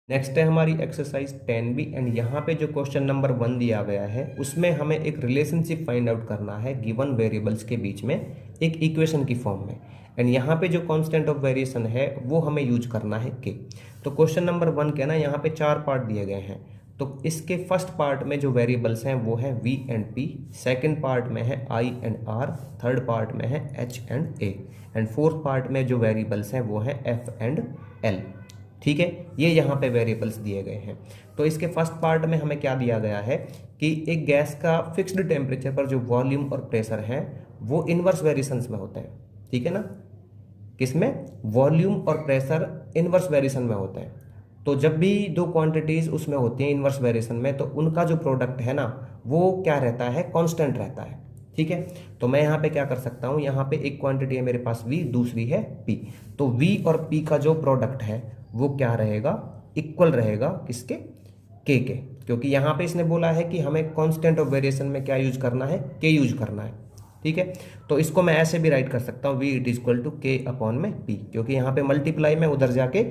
Next है हमारी exercise 10B and यहाँ पे जो क्वेश्चन नंबर 1 दिया गया है उसमें हमें एक रिलेशनशिप फाइंड आउट करना है गिवन वेरिएबल्स के बीच में एक इक्वेशन की फॉर्म में। एंड यहाँ पे जो कांस्टेंट ऑफ वेरिएशन है वो हमें यूज करना है के। तो क्वेश्चन नंबर 1 के ना यहाँ पे 4 पार्ट दिए गए हैं। तो इसके फर्स्ट पार्ट में जो वेरिएबल्स हैं वो है v and p, second part में है i and r, third part में है h and a, and fourth part में जो वेरिएबल्स हैं वो है f एंड l। ठीक है, ये यहाँ पे वेरिएबल्स दिए गए हैं। तो इसके फर्स्ट पार्ट में हमें क्या दिया गया है कि एक गैस का फिक्स्ड टेम्परेचर पर जो वॉल्यूम और प्रेशर है वो इनवर्स वेरिएशंस में होते हैं। ठीक है ना, किसमें? वॉल्यूम और प्रेशर इनवर्स वेरिएशन में होते हैं। तो जब भी दो क्वांटिटीज उसमें होती हैं इनवर्स वेरिएशन में, तो उनका जो प्रोडक्ट है ना वो क्या रहता है? कांस्टेंट रहता है। ठीक है, तो मैं यहाँ पे क्या कर सकता हूँ, यहाँ पे एक क्वांटिटी है मेरे पास v, दूसरी है p। तो v और p का जो प्रोडक्ट है वो क्या रहेगा? इक्वल रहेगा किसके? k के, क्योंकि यहाँ पे इसने बोला है कि हमें कांस्टेंट ऑफ वेरिएशन में क्या यूज करना है? k यूज करना है। ठीक है, तो इसको मैं ऐसे भी राइट कर सकता हूँ v it equal to k upon में p, क्योंकि यहाँ पे मल्टीप्लाई में उधर जाके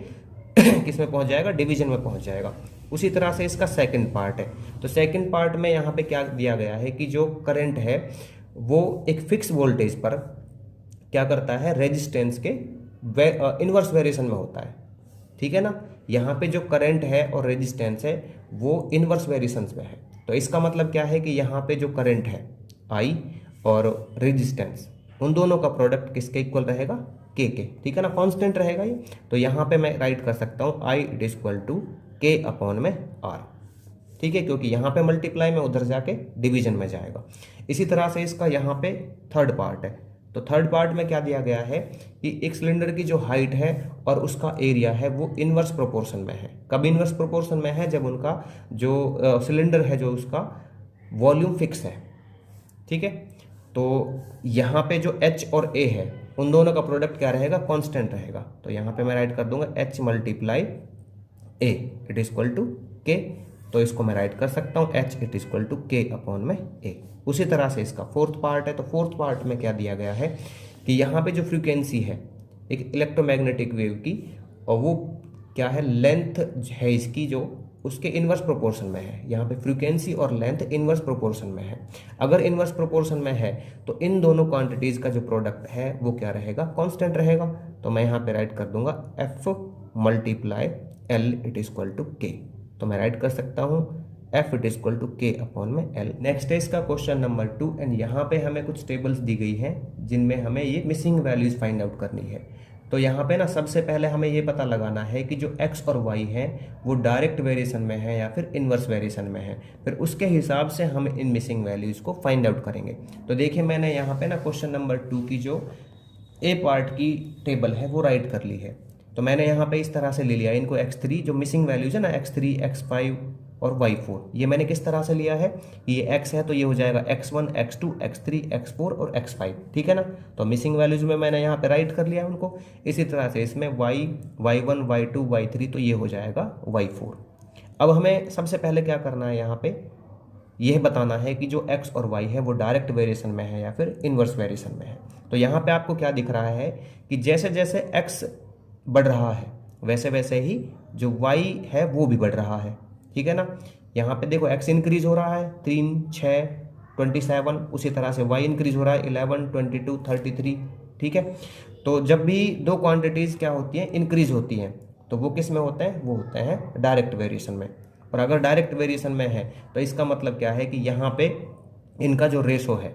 किस में पहुंच जाएगा? डिवीजन में पहुंच जाएगा। उसी तरह से इसका सेकंड पार्ट है। तो सेकंड पार्ट में यहाँ पे क्या दिया गया है कि जो करंट है वो एक फिक्स वोल्टेज पर क्या करता है? रेजिस्टेंस के इनवर्स वेरिएशन में होता है। ठीक है ना, यहाँ पे जो करंट है और रेजिस्टेंस है वो इनवर्स वेरिएशंस में है। तो इसका मतलब क्या है कि यहाँ पे जो करंट है I और रेजिस्टेंस, उन दोनों का प्रोडक्ट किसके इक्वल रहेगा? के के। ठीक है ना, कांस्टेंट रहेगा ये। तो यहाँ पे मैं राइट कर सकता हूँ I इट इक्वल टू के अपॉन में R। ठीक है, क्योंकि यहाँ पे मल्टीप्लाई में उधर जाके डिवीजन में जाएगा। इसी तरह से इसका यहाँ पे थर्ड पार्ट है। तो थर्ड पार्ट में क्या दिया गया है कि एक सिलेंडर की जो हाइट है और उसका एरिया है वो इनवर्स प्रोपोर्शन में है। कब इनवर्स प्रोपोर्शन में है? जब उनका जो सिलेंडर है जो उसका वॉल्यूम फिक्स है। ठीक है, तो यहाँ पे जो H और A है उन दोनों का प्रोडक्ट क्या रहेगा? कांस्टेंट रहेगा। तो यहाँ पे मैं राइट कर दूंगा H multiply A it is equal to K। तो इसको मैं राइट कर सकता हूँ H it is equal to K upon में A। उसी तरह से इसका फोर्थ पार्ट है। तो फोर्थ पार्ट में क्या दिया गया है कि यहाँ पे जो फ्रीक्वेंसी है एक इलेक्ट्रोमैग्नेटिक वेव की, और वो क्या है? लेंथ है इसकी जो उसके इनवर्स प्रोपोर्शन में है। यहाँ पे फ्रीक्वेंसी और लेंथ इनवर्स प्रोपोर्शन में है। अगर इनवर्स प्रोपोर्शन में है तो इन दोनों क्वांटिटीज का जो प्रोडक्ट है वो क्या रहेगा? कांस्टेंट रहेगा। तो मैं यहाँ पे राइट कर दूंगा F multiply L it is equal to K। तो मैं राइट कर सकता हूँ F it is equal to K upon में L। नेक्स्ट है इसका क्वेश्चन नंबर 2 एंड यहाँ पे हमें कुछ टेबल्स दी गई हैं जिनमें हमें ये मिसिंग वैल्यूज फाइंड आउट करनी है। तो यहाँ पे ना सबसे पहले हमें ये पता लगाना है कि जो x और y है वो डायरेक्ट वेरिएशन में है या फिर इनवर्स वेरिएशन में है। फिर उसके हिसाब से हम इन मिसिंग वैल्यूज को फाइंड आउट करेंगे। तो देखिए मैंने यहाँ पे ना क्वेश्चन नंबर 2 की जो ए पार्ट की टेबल है वो राइट कर ली है। तो मैंने यहाँ पे इस तरह से ले लिया इनको x3 जो मिसिंग वैल्यूज है ना x3 x5 और y4, ये मैंने किस तरह से लिया है? ये x है तो ये हो जाएगा x1 x2 x3 x4 और x5। ठीक है ना, तो मिसिंग वैल्यूज में मैंने यहाँ पे राइट कर लिया उनको। इसी तरह से इसमें y y1 y2 y3 तो ये हो जाएगा y4। अब हमें सबसे पहले क्या करना है? यहाँ पे यह बताना है कि जो x और y है वो डायरेक्ट वेरिएशन में है या फिर इनवर्स वेरिएशन में है। तो यहाँ पे आपको क्या दिख रहा है कि जैसे जैसे x बढ़ रहा है वैसे वैसे ही जो y है वो भी बढ़ रहा है। ठीक है ना, यहाँ पे देखो x इंक्रीज हो रहा है 3 6 27, उसी तरह से y इंक्रीज हो रहा है 11 22 33। ठीक है, तो जब भी दो क्वांटिटीज क्या होती हैं? इंक्रीज होती हैं, तो वो किस में होते हैं? वो होते हैं डायरेक्ट वेरिएशन में। और अगर डायरेक्ट वेरिएशन में है तो इसका मतलब क्या है कि यहाँ पे इनका जो रेशो है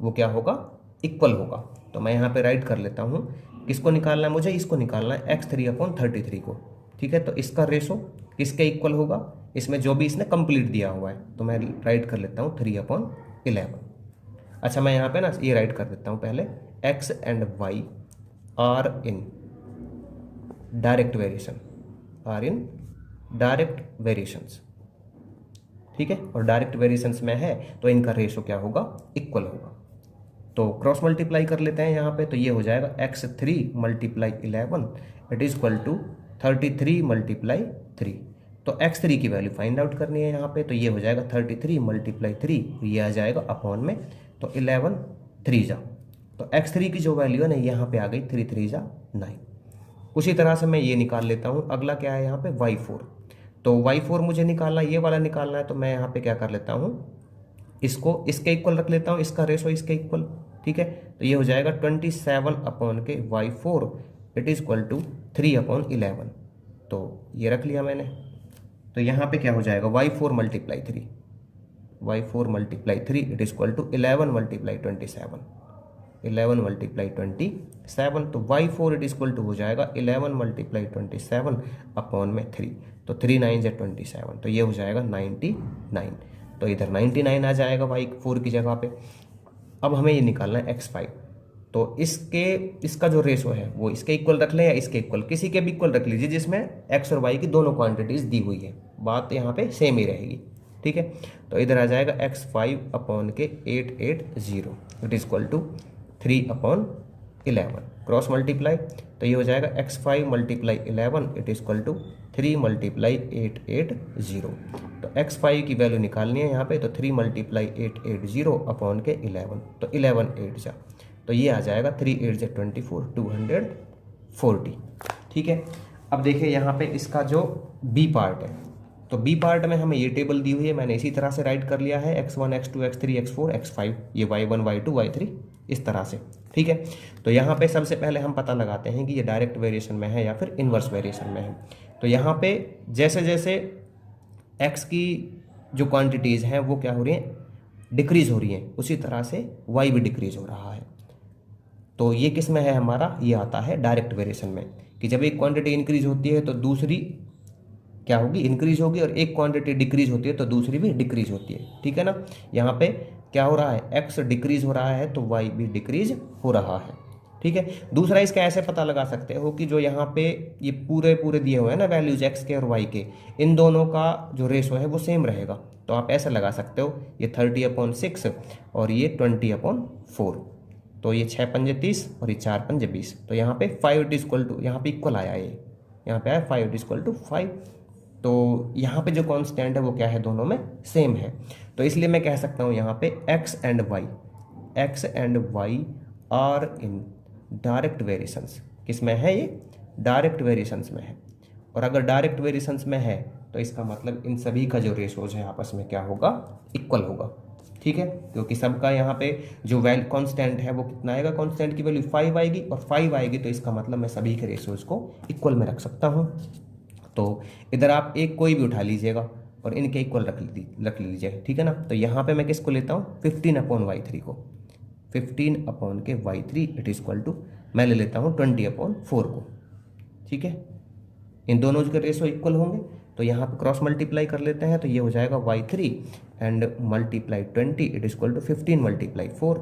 वो क्या होगा? इक्वल होगा। तो मैं यहाँ पे राइट कर लेता हूँ, किसको निकालना है मुझे? इसको निकालना है x3 अपॉन 33 को। ठीक है, तो इसका रेशो किसके इक्वल होगा? इसमें जो भी इसने कंप्लीट दिया हुआ है, तो मैं राइट कर लेता हूँ 3 अपॉन 11। अच्छा, मैं यहाँ पे ना ये राइट कर देता हूँ पहले x and y are in direct variation, are in direct variations. ठीक है, और डायरेक्ट वेरिएशंस में है तो इनका रेशो क्या होगा? इक्वल होगा। तो क्रॉस मल्टीप्लाई कर लेते हैं यहाँ पे, तो ये हो जाएगा x3 multiply 11 it is equal to 33 multiply 3। तो x3 की वैल्यू फाइंड आउट करनी है यहाँ पे, तो ये हो जाएगा 33 मल्टीप्लाई 3, ये आ जाएगा अपॉन में, तो 11 3 जा, तो x3 की जो वैल्यू है ना यहाँ पे आ गई 3 3 जा 9। उसी तरह से मैं ये निकाल लेता हूँ। अगला क्या है यहाँ पे? y4। तो y4 मुझे निकालना, ये वाला निकालना है, तो मैं यहाँ पे क्या कर लेता हूँ, इसको इसके इक्वल रख लेता हूँ, इसका रेशो इसके इक्वल। ठीक है, तो ये हो जाएगा 27 अपॉन के y4 it is equal to 3/11। तो ये रख लिया मैंने। तो यहाँ पे क्या हो जाएगा, y4 multiply 3 it is equal to 11 multiply 27 तो y4 it is equal to हो जाएगा 11 मल्टीप्लाई 27 अपॉन में 3, तो 3 9 × 27, तो ये हो जाएगा 99। तो इधर 99 आ जाएगा y4 की जगह पे। अब हमें ये निकालना है x5, तो इसका जो रेशो है वो इसके इक्वल रख लें या इसके इक्वल, किसी के भी इक्वल रख लीजिए जिसमें x और y की दोनों क्वांटिटीज दी हुई है, बात यहाँ पे सेम ही रहेगी। ठीक है, तो इधर आ जाएगा x5 अपॉन के 880 it is equal to 3/11 cross multiply, तो ये हो जाएगा x5 multiply 11 it is equal to 3 multiply 880। तो x5 की वैल्यू निकालनी है यहाँ पे, तो 3 मल्टीप्लाई 880 अपॉन के 11, तो 11 8 जा, तो ये आ जाएगा 3 8 जा 24 240। ठीक है, अब देखिए यहाँ पे इसका जो बी पार्ट है, तो बी पार्ट में हमें ये टेबल दी हुई है, मैंने इसी तरह से राइट कर लिया है x1 x2 x3 x4 x5, ये y1 y2 y3 इस तरह से। ठीक है, तो यहाँ पे सबसे पहले हम पता लगाते हैं कि ये डायरेक्ट वेरिएशन में है या फिर इन्वर्स वेरिएशन में है। तो यहाँ पे जैसे जैसे x की जो क्वांटिटीज़ हैं वो क्या हो रही हैं, डिक्रीज हो रही हैं, उसी तरह से y भी डिक्रीज हो रहा है। तो ये किस में है हमारा, ये आता है डायरेक्ट वेरिएशन में, कि जब एक क्वांटिटी इंक्रीज होती है तो दूसरी क्या होगी, इंक्रीज होगी, और एक क्वांटिटी डिक्रीज होती है तो दूसरी भी डिक्रीज होती है। ठीक है ना, यहाँ पे क्या हो रहा है, x डिक्रीज हो रहा है तो y भी डिक्रीज हो रहा है। ठीक है, दूसरा इसका ऐसे पता लगा सकते हो कि जो यहाँ पे ये पूरे दिए हुए हैं ना वैल्यूज x के और y के, इन दोनों का जो रेशो है वो सेम रहेगा। तो आप ऐसे लगा सकते हो, ये 30/6 और ये 20/4, तो ये 6 पंजे 30 और ये 4 पंजे 20, तो यहाँ पे 5 इक्वल टू, यहाँ पे इक्वल आया, ये यहाँ पे आया 5 इक्वल टू 5। तो यहाँ पे जो कांस्टेंट है वो क्या है, दोनों में सेम है। तो इसलिए मैं कह सकता हूँ यहाँ पे x and y are in direct variations. किस में है, ये डायरेक्ट वेरिएशंस में है। और अगर डायरेक्ट वेरिएशंस में है तो इसका मतलब इन सभी का जो रेशोज है आपस में क्या होगा, इक्वल होगा। ठीक है, क्योंकि सबका यहाँ पे जो वैल्यू कांस्टेंट है वो कितना आएगा, कांस्टेंट की वैल्यू 5 आएगी, और 5 आएगी तो इसका मतलब मैं सभी के रेशोज को इक्वल में रख सकता हूँ। तो इधर आप एक कोई भी उठा लीजिएगा और इनके इक्वल रख लीजिएगा। ठीक है ना, तो यहाँ पे मैं किसको लेता हूँ, 15/y3 को, 15/y3 it is equal to, मैं ले लेता हूँ 20/4 को। ठीक है, इन दोनों के रेशो इक्वल होंगे, तो यहाँ पे क्रॉस मल्टीप्लाई कर लेते हैं, तो ये हो जाएगा y3 and multiply 20 it is equal to 15/4।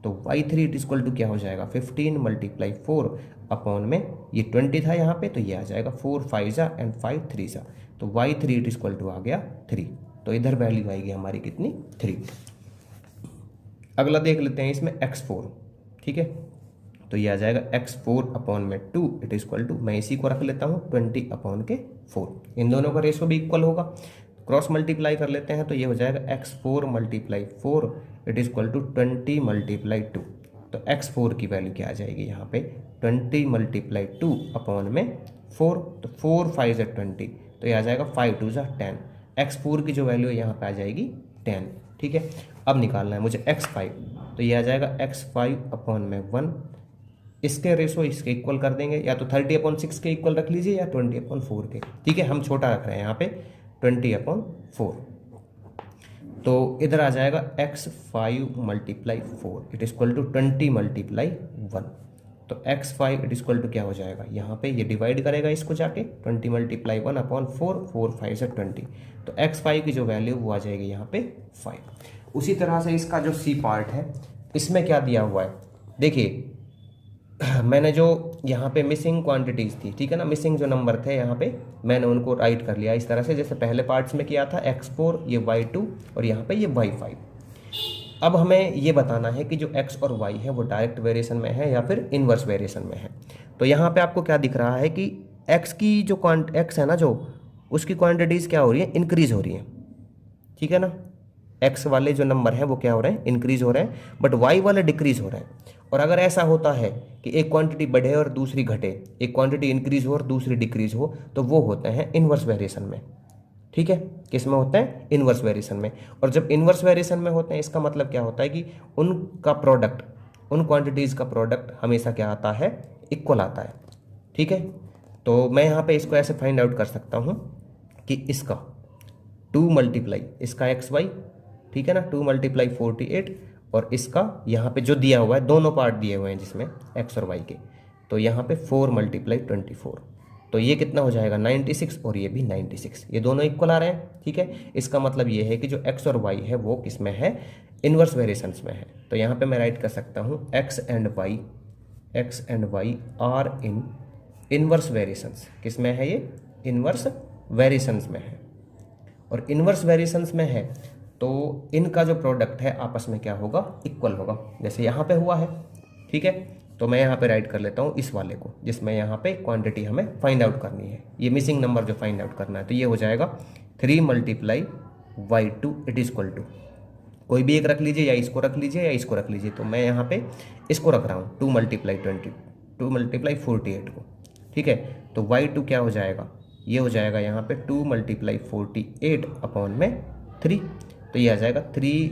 तो y3 it is equal to क्या हो जाएगा, 15/4 अपॉन में ये 20 था यहाँ पे, तो ये आ जाएगा 4 5 जा एंड 5 3 जा, तो y3 it is equal to आ गया 3। तो इधर वैल्यू आएगी हमारी कितनी, 3। अगला देख लेते हैं इसमें x4। ठीक है, तो ये आ जाएगा x4 अपॉन में 2 इट इज इक्वल टू, मैं इसी को रख लेता हूँ 20/4। इन दोनों का रेशो भी इक्वल होगा, क्रॉस मल्टीप्लाई कर लेते हैं, तो ये हो जाएगा x4 × 4 it is equal to 20/2। तो x4 की वैल्यू क्या आ जाएगी यहाँ पे, 20/2 अपॉन में 4, तो 4 5 जा 20, तो ये आ जाएगा 5 2 जा 10। x4 की जो वैल्यू है यहाँ पे आ जाएगी 10। ठीक है, अब निकालना है मुझे x5, तो ये आ जाएगा x5 अपॉन में 1, इसके रेशो इसके इक्वल कर देंगे, या तो 30/6 के इक्वल रख लीजिए या 20/4 के। ठीक है, हम छोटा रख रहे हैं यहाँ पे 20/4। तो इधर आ जाएगा x5 × 4 it is equal to 20/1। तो x5 it is equal to क्या हो जाएगा, यहाँ पे ये डिवाइड करेगा इसको जाके, 20/1/4, 4 5 से 20, तो x5 की जो वैल्यू वो आ जाएगी यहाँ पे 5। उसी तरह से इसका जो सी पार्ट है, इसमें क्या दिया हुआ है, देखिए मैंने जो यहाँ पे मिसिंग क्वांटिटीज़ थी, ठीक है ना, मिसिंग जो नंबर थे यहाँ पे मैंने उनको राइट कर लिया इस तरह से, जैसे पहले पार्ट्स में किया था, x4 ये y2 और यहाँ पे ये y5। अब हमें ये बताना है कि जो x और y है वो डायरेक्ट वेरिएशन में है या फिर इन्वर्स वेरिएशन में है। तो यहाँ पे आपको क्या दिख रहा है कि x की जो x है ना, जो उसकी क्वांटिटीज़ क्या हो रही है, इंक्रीज हो रही है। ठीक है ना, एक्स वाले जो नंबर हैं वो क्या हो रहे हैं, इंक्रीज हो रहे हैं, बट वाई वाले डिक्रीज हो रहे हैं। और अगर ऐसा होता है कि एक क्वांटिटी बढ़े और दूसरी घटे, एक क्वांटिटी इंक्रीज हो और दूसरी डिक्रीज हो, तो वो होते हैं इन्वर्स वेरिएशन में। ठीक है, किस में होते हैं, इन्वर्स वेरिएशन में। और जब इन्वर्स वेरिएशन में होते हैं इसका मतलब क्या होता है कि उनका प्रोडक्ट, उन क्वांटिटीज़ का प्रोडक्ट हमेशा क्या आता है, इक्वल आता है। ठीक है, तो मैं यहाँ पे इसको ऐसे फाइंड आउट कर सकता हूँ कि इसका 2 मल्टीप्लाई इसका एक्स वाई, ठीक है ना, 2 मल्टीप्लाई 48, और इसका यहाँ पे जो दिया हुआ है, दोनों पार्ट दिए हुए हैं जिसमें एक्स और वाई के, तो यहाँ पे 4 मल्टीप्लाई 24, तो ये कितना हो जाएगा 96, और ये भी 96, ये दोनों इक्वल आ रहे हैं। ठीक है, इसका मतलब ये है कि जो एक्स और वाई है वो किस में है, इन्वर्स वेरिएशंस में है। तो यहाँ पे मैं राइट कर सकता हूँ x and y are in inverse variations. किस में है ये, इन्वर्स वेरिएशंस में है। और इन्वर्स वेरिएशंस में है तो इनका जो प्रोडक्ट है आपस में क्या होगा, इक्वल होगा, जैसे यहाँ पे हुआ है। ठीक है, तो मैं यहाँ पे राइट कर लेता हूँ इस वाले को, जिसमें यहाँ पे क्वांटिटी हमें फाइंड आउट करनी है, ये मिसिंग नंबर जो फाइंड आउट करना है। तो ये हो जाएगा 3 multiply y2 it is equal to, कोई भी एक रख लीजिए, या इसको रख लीजिए या इसको रख लीजिए। तो मैं यहाँ पे इसको रख रहा हूँ 2 मल्टीप्लाई 48 को। ठीक है, तो y2 क्या हो जाएगा, ये हो जाएगा यहाँ पे 2 मल्टीप्लाई 48 अपॉन में 3, तो ये आ जाएगा 3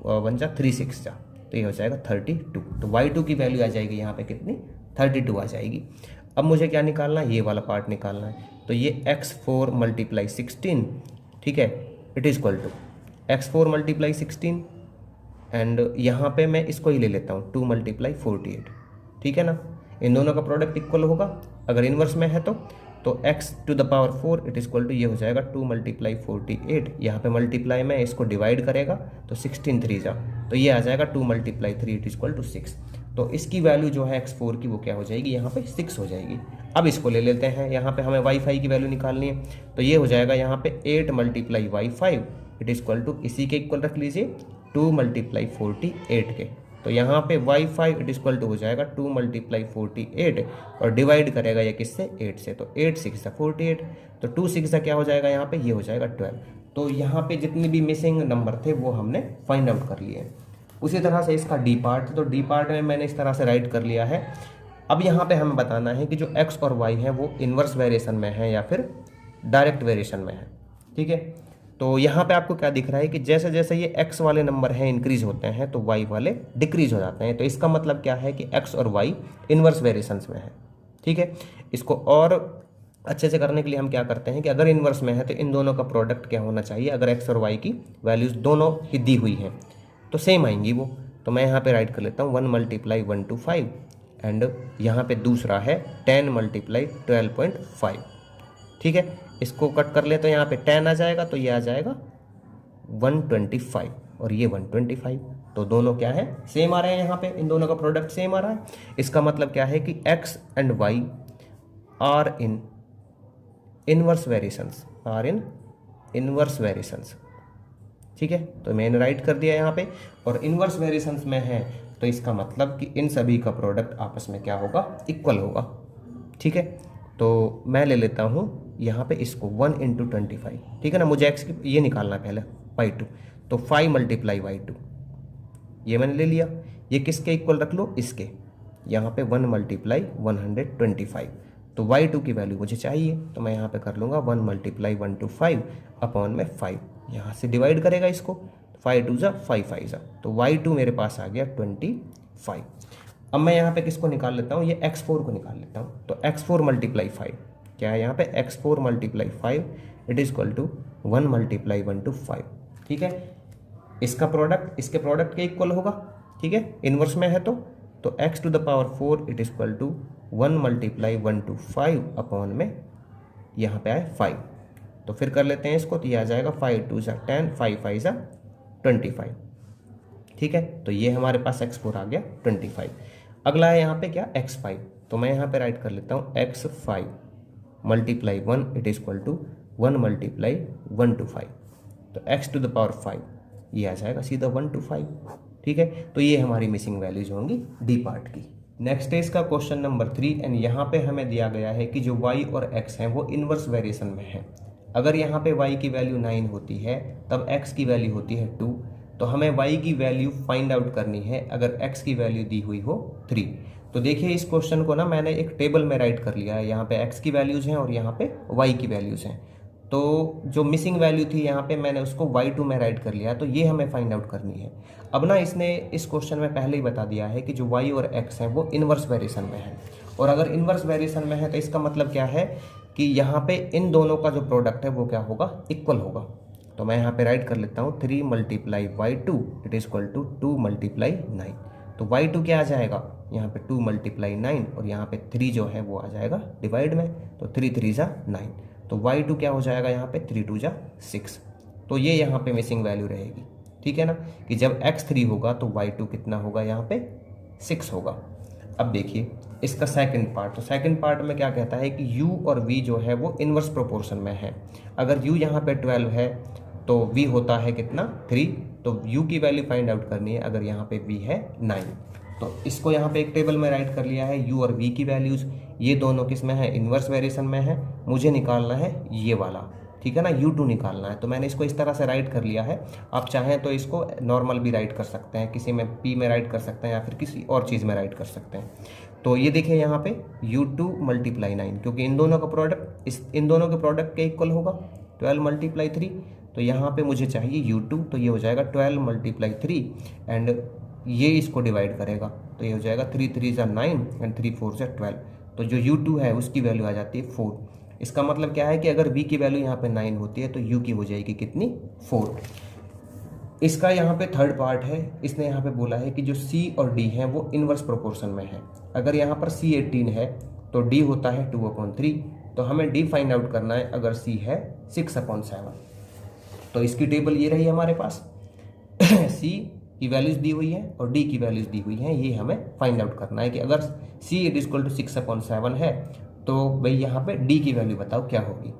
1 जा 3 6 जा, तो ये हो जाएगा 32। तो y2 की वैल्यू आ जाएगी यहाँ पे कितनी, 32 आ जाएगी। अब मुझे क्या निकालना है, ये वाला पार्ट निकालना है। तो ये x4 मल्टीप्लाई 16, ठीक है, it is equal to x4 multiply 16, and यहाँ पे मैं इसको ही ले लेता हूँ 2 मल्टीप्लाई 48। ठीक है ना, इन दोनों का प्रोडक्ट इक्वल होगा अगर इन्वर्स में है तो x to the power 4 it is equal to, ये हो जाएगा 2 मल्टीप्लाई 48, यहाँ पे मल्टीप्लाई में इसको डिवाइड करेगा तो 16 3 जा, तो ये आ जाएगा 2 multiply 3 it is equal to 6। तो इसकी वैल्यू जो है x4 की वो क्या हो जाएगी, यहाँ पे 6 हो जाएगी। अब इसको ले लेते हैं, यहाँ पे हमें y5 की वैल्यू निकालनी है, तो ये हो जाएगा यहाँ पे 8 multiply y5 it is equal to, इसी के इक्वल रख लीजिए 2 मल्टीप्लाई 48 के, तो यहाँ पे y5 it is equal to हो जाएगा 2 मल्टीप्लाई 48, और डिवाइड करेगा ये किससे, 8 से, तो 8 6 48, तो 2 6 क्या हो जाएगा यहाँ पे, ये हो जाएगा 12। तो यहाँ पे जितने भी मिसिंग नंबर थे वो हमने फाइंड आउट कर लिए। उसी तरह से इसका डी पार्ट, तो डी पार्ट में मैंने इस तरह से राइट कर लिया है। अब यहाँ पे हमें बताना है कि जो एक्स और वाई है वो इन्वर्स वेरिएशन में है या फिर डायरेक्ट वेरिएशन में है। ठीक है, तो यहाँ पे आपको क्या दिख रहा है कि जैसे जैसे ये x वाले नंबर हैं इंक्रीज होते हैं तो y वाले डिक्रीज हो जाते हैं। तो इसका मतलब क्या है कि x और y इन्वर्स वेरिएशंस में है। ठीक है, इसको और अच्छे से करने के लिए हम क्या करते हैं कि अगर इन्वर्स में है तो इन दोनों का प्रोडक्ट क्या होना चाहिए, अगर x और y की वैल्यूज दोनों ही दी हुई हैं तो सेम आएंगी वो। तो मैं यहाँ पे राइट कर लेता हूँ 1 मल्टीप्लाई 1 to 5, एंड यहाँ पे दूसरा है 10 मल्टीप्लाई 12.5। ठीक है, इसको कट कर ले तो यहाँ पे 10 आ जाएगा, तो ये आ जाएगा 125 और ये 125, तो दोनों क्या है, सेम आ रहे हैं। यहाँ पे इन दोनों का प्रोडक्ट सेम आ रहा है। इसका मतलब क्या है कि x and y are in inverse variations, ठीक है, तो मैंने राइट कर दिया यहाँ पे, और इनवर्स वेरिएशंस में है तो इसका मतलब कि इन सभी का प्रोडक्ट आपस में क्या होगा, इक्वल होगा। ठीक है, तो मैं ले लेता हूँ यहाँ पे इसको 1 इंटू 25, ठीक है ना, मुझे x की ये निकालना पहले y2, तो 5 मल्टीप्लाई y2 ये मैंने ले लिया, ये किसके इक्वल रख लो, इसके, यहाँ पे 1 मल्टीप्लाई 125, तो y2 की वैल्यू मुझे चाहिए, तो मैं यहाँ पे कर लूँगा 1 मल्टीप्लाई 1 to 5 अपॉन में 5, यहाँ से डिवाइड करेगा इसको, 5 2 जा 5 5 जा, तो y2 मेरे पास आ गया 25। अब मैं यहाँ पे किसको निकाल लेता हूँ, ये x4 को निकाल लेता हूँ, तो x4 मल्टीप्लाई 5 क्या है यहाँ पे, x4 multiply 5 it is equal to 1 multiply 1 to 5। ठीक है, इसका प्रोडक्ट इसके प्रोडक्ट के इक्वल होगा। ठीक है, इन्वर्स में है तो x to the power 4 it is equal to 1 multiply 1 to 5 upon में यहाँ पे आए 5, तो फिर कर लेते हैं इसको, तो ये आ जाएगा 5 2 जा 10 5 5 जा 25। ठीक है, तो ये हमारे पास x4 आ गया 25। अगला है यहाँ पे क्या, x5, तो मैं यहाँ पे राइट कर लेता हूँ x5 multiply 1 it is equal to 1 multiply 1 to 5, तो x टू द पावर 5 ये आ जाएगा सीधा 1 to 5। ठीक है, तो ये हमारी मिसिंग वैल्यूज होंगी डी पार्ट की। नेक्स्ट है इसका क्वेश्चन नंबर 3, एंड यहाँ पे हमें दिया गया है कि जो y और x हैं वो इन्वर्स वेरिएशन में है। अगर यहाँ पे y की वैल्यू 9 होती है तब x की वैल्यू होती है 2, तो हमें y की वैल्यू फाइंड आउट करनी है अगर x की वैल्यू दी हुई हो 3। तो देखिए इस क्वेश्चन को ना मैंने एक टेबल में राइट कर लिया है, यहाँ पे x की वैल्यूज़ हैं और यहाँ पे y की वैल्यूज़ हैं। तो जो मिसिंग वैल्यू थी यहाँ पे मैंने उसको y2 में राइट कर लिया, तो ये हमें फाइंड आउट करनी है। अब ना इसने इस क्वेश्चन में पहले ही बता दिया है कि जो y और x है वो इन्वर्स वेरिएशन में है, और अगर इन्वर्स वेरिएशन में है तो इसका मतलब क्या है कि यहाँ पे इन दोनों का जो प्रोडक्ट है वो क्या होगा, इक्वल होगा। तो मैं यहाँ पे राइट कर लेता हूँ 3 × y2 it is equal to 2 × 9। तो y2 क्या आ जाएगा, यहाँ पे 2 × 9 और यहाँ पे 3 जो है वो आ जाएगा डिवाइड में, तो 3 3 × 9, तो y2 क्या हो जाएगा यहाँ पे 3 2 × 6। तो ये यहाँ पे मिसिंग वैल्यू रहेगी, ठीक है ना, कि जब x 3 होगा तो y2 कितना होगा, यहाँ पे 6 होगा। अब देखिए इसका सेकंड पार्ट, तो सेकंड पार्ट में क्या कहता है कि u और v जो है वो इन्वर्स प्रोपोर्शन में है। अगर u यहाँ पे 12 है तो v होता है कितना 3, तो u की वैल्यू फाइंड आउट करनी है अगर यहाँ पे v है 9। तो इसको यहाँ पे एक टेबल में राइट कर लिया है, u और v की वैल्यूज़, ये दोनों किस में है, इन्वर्स वेरिएशन में है। मुझे निकालना है ये वाला, ठीक है ना, u2 निकालना है। तो मैंने इसको इस तरह से राइट कर लिया है। आप चाहें तो इसको नॉर्मल भी राइट कर सकते हैं, किसी में p में राइट कर सकते हैं या फिर किसी और चीज़ में राइट कर सकते हैं। तो ये देखिए यहाँ पे u2 × 9, क्योंकि इन दोनों का प्रोडक्ट इन दोनों के प्रोडक्ट के इक्वल होगा 12 × 3। तो यहाँ पे मुझे चाहिए u2, तो ये हो जाएगा 12 × 3 एंड ये इसको डिवाइड करेगा, तो ये हो जाएगा 3 3 × 9 एंड 3 4 × 12। तो जो u2 है उसकी वैल्यू आ जाती है 4। इसका मतलब क्या है कि अगर v की वैल्यू यहाँ पे 9 होती है तो u की हो जाएगी कितनी, 4। इसका यहाँ पे थर्ड पार्ट है, इसने यहाँ पे बोला है कि जो c और d है वो इन्वर्स प्रोपोर्शन में है। अगर यहाँ पर c 18 है तो d होता है 2/3, तो हमें d फाइंड आउट करना है अगर c है 6/7। तो इसकी टेबल ये रही हमारे पास c की वैल्यूज़ दी हुई है और d की वैल्यूज़ दी हुई हैं। ये हमें फाइंड आउट करना है कि अगर c = 6/7 है तो भाई यहाँ पे d की वैल्यू बताओ क्या होगी।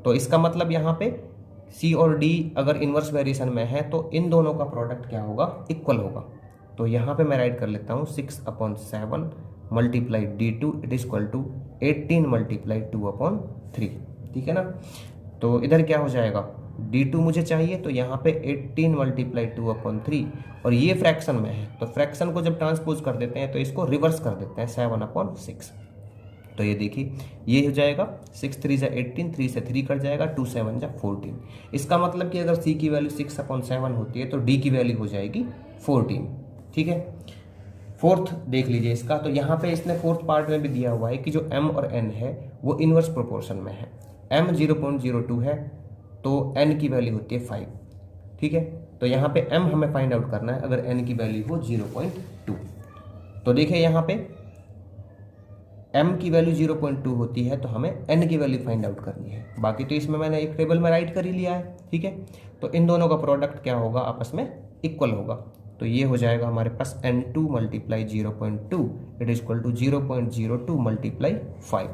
तो इसका मतलब यहाँ पे c और d अगर इन्वर्स वेरिएशन में है तो इन दोनों का प्रोडक्ट क्या होगा, इक्वल होगा। तो यहाँ पे मैं राइट कर लेता हूँ 6/7 × d2 it is equal to 18 × 2/3, ठीक है ना। तो इधर क्या हो जाएगा, d2 मुझे चाहिए, तो यहाँ पे 18 × 2/3 और ये फ्रैक्शन में है, तो फ्रैक्शन को जब ट्रांसपोज कर देते हैं तो इसको रिवर्स कर देते हैं 7/6। तो ये देखिए ये हो जाएगा 6 3 × 18, 3 से 3 कट जाएगा, 2 7 × 14। इसका मतलब कि अगर c की वैल्यू 6/7 होती है तो d की वैल्यू हो जाएगी 14, ठीक है। फोर्थ देख लीजिए इसका, तो यहाँ पे इसने फोर्थ पार्ट में भी दिया हुआ है कि जो m और n है वो इन्वर्स प्रोपोर्शन में है। m 0.02 है तो n की वैल्यू होती है 5, ठीक है। तो यहाँ पे m हमें फाइंड आउट करना है अगर n की वैल्यू हो 0.2। तो देखिए यहाँ पे m की वैल्यू 0.2 होती है तो हमें n की वैल्यू फाइंड आउट करनी है। बाकी तो इसमें मैंने एक टेबल में राइट कर ही लिया है, ठीक है। तो इन दोनों का प्रोडक्ट क्या होगा, आपस में इक्वल होगा। तो ये हो जाएगा हमारे पास n2 × 0.2 it is equal to 0.02 × 5।